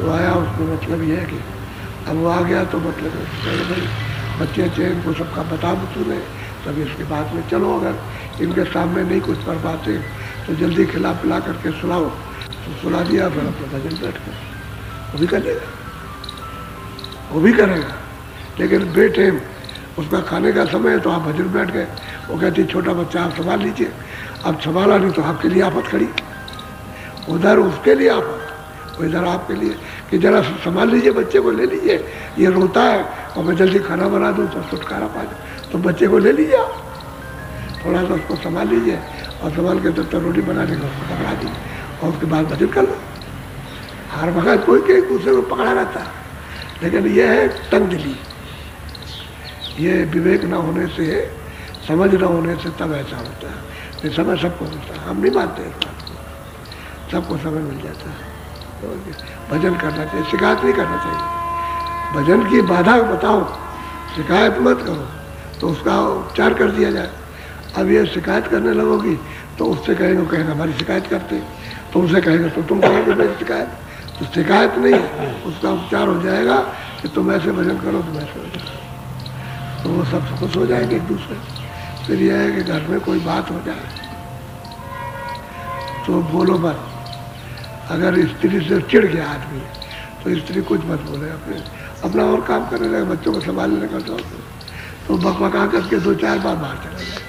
तो आया, उसमें मतलब ये है कि अब वो आ गया तो मतलब भाई बच्चे अच्छे इनको सबका बता तूने, तब इसके बाद में चलो अगर इनके सामने नहीं कुछ कर पाते तो जल्दी खिला पिला करके सुलाओ। तो सुला दिया, फिर अपना भजन बैठ कर वो भी करेगा, वो भी करेगा। लेकिन बेटे उसका खाने का समय है तो आप भजन बैठ गए, वो कहती छोटा बच्चा आप संभाल लीजिए। अब संभाला नहीं तो आपके लिए आफत खड़ी, उधर उसके लिए आफत, इधर आपके लिए कि जरा संभाल लीजिए, बच्चे को ले लीजिए, ये रोता है और मैं जल्दी खाना बना दूँ तो छुटकारा पा जाए, तो बच्चे को ले लीजिए आप, थोड़ा सा उसको संभाल लीजिए और संभाल के तब तक रोटी बनाने का उसको पकड़ा दी और उसके बाद भजन कर लो। हर वक्त कोई के दूसरे को पकड़ा रहता है, लेकिन यह है तंग दिली, ये विवेक न होने से, समझ न होने से तब ऐसा होता है। ये समय सबको मिलता है, हम नहीं मानते इस बात को, सबको समय मिल जाता है। तो भजन करना चाहिए, शिकायत नहीं करना चाहिए। भजन की बाधा बताओ, शिकायत मत करो तो उसका उपचार कर दिया जाए। अब ये शिकायत करने लगोगी तो उससे कहेंगे हमारी शिकायत करते, तो उनसे कहेंगे तो तुम कहोगे मेरी शिकायत, तो शिकायत नहीं है, उसका उपचार हो जाएगा कि तुम ऐसे भजन करो, तुम ऐसे भजन करो, तो वो सब खुश हो जाएंगे एक दूसरे। फिर यह है कि घर में कोई बात हो जाए तो बोलो मत। अगर स्त्री से चिढ़ गया आदमी तो स्त्री कुछ मत बोले, अपना और काम करने लगे, बच्चों को संभालने का शौक है तो बकबका करके 2-4 बार बाहर चला जाए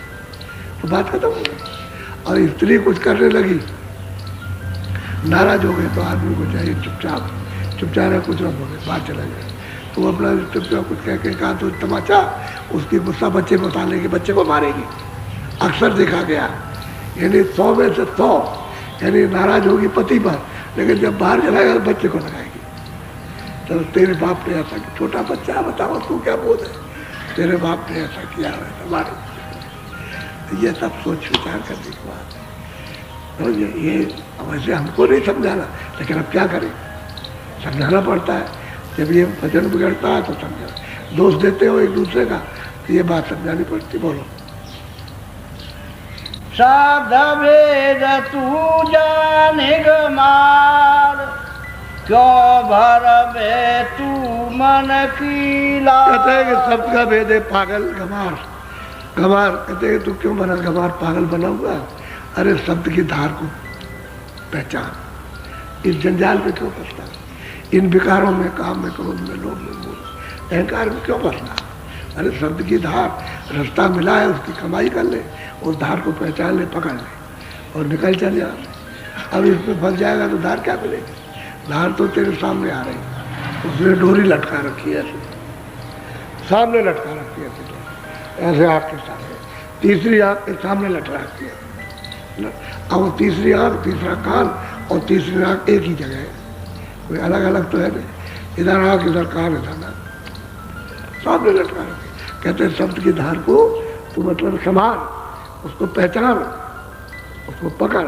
तो बात खत्म हो गई। और स्त्री कुछ करने लगी, नाराज हो गए तो आदमी को चाहिए चुपचाप है, कुछ न बोले, बाहर चला जाए। तो वो अपना चुपचाप कुछ कह के कहा तो तमाचा, उसकी गुस्सा बच्चे में उतार लेगी, बच्चे को मारेगी। अक्सर देखा गया, यानी 100 में से 100 यानी नाराज होगी पति पर, लेकिन जब बाहर चलाएगा तो बच्चे को लगाएगी। तो तेरे बाप ने ऐसा किया, छोटा बच्चा बताओ तू क्या बोल है, तेरे बाप ने ऐसा किया है हमारे। ये सब सोच विचार करने की बात है। तो ये वैसे हमको नहीं समझाना, लेकिन अब क्या करें, समझाना पड़ता है। जब ये भजन बिगड़ता है तो समझा, दोष देते हो एक दूसरे का, तो ये बात समझानी पड़ती। बोलो। साध भेद तू जाने गमार, क्यों भर में तू मन की लार। कहते हैं कि शब्द का भेद है पागल गमार, गमार कहते हैं तू क्यों बना गमार, पागल बना हुआ। अरे शब्द की धार को पहचान, इस जंजाल में क्यों फंसता, इन विकारों में, काम में, क्रोध में, लोभ में, मोह, अहंकार में क्यों फंसना। अरे शब्द की धार, रास्ता मिला है उसकी कमाई कर ले, उस धार को पहचान ले, पकड़ ले और निकल चल जा। अब इसमें फंस जाएगा तो धार क्या मिलेगी, धार तो तेरे सामने आ रही, उसने डोरी लटका रखी है, सामने लटका रखी है, ऐसे आँख के सामने, तीसरी आँख के सामने लटका रखी है। अब तीसरी आँख, तीसरा कान और तीसरी आँख एक ही जगह है, कोई अलग अलग तो है नहीं, इधर आँख इधर कान इधर नाक, सामने लटका रखी। कहते हैं शब्द की धार को तू मतलब संभाल, उसको पहचान, उसको पकड़।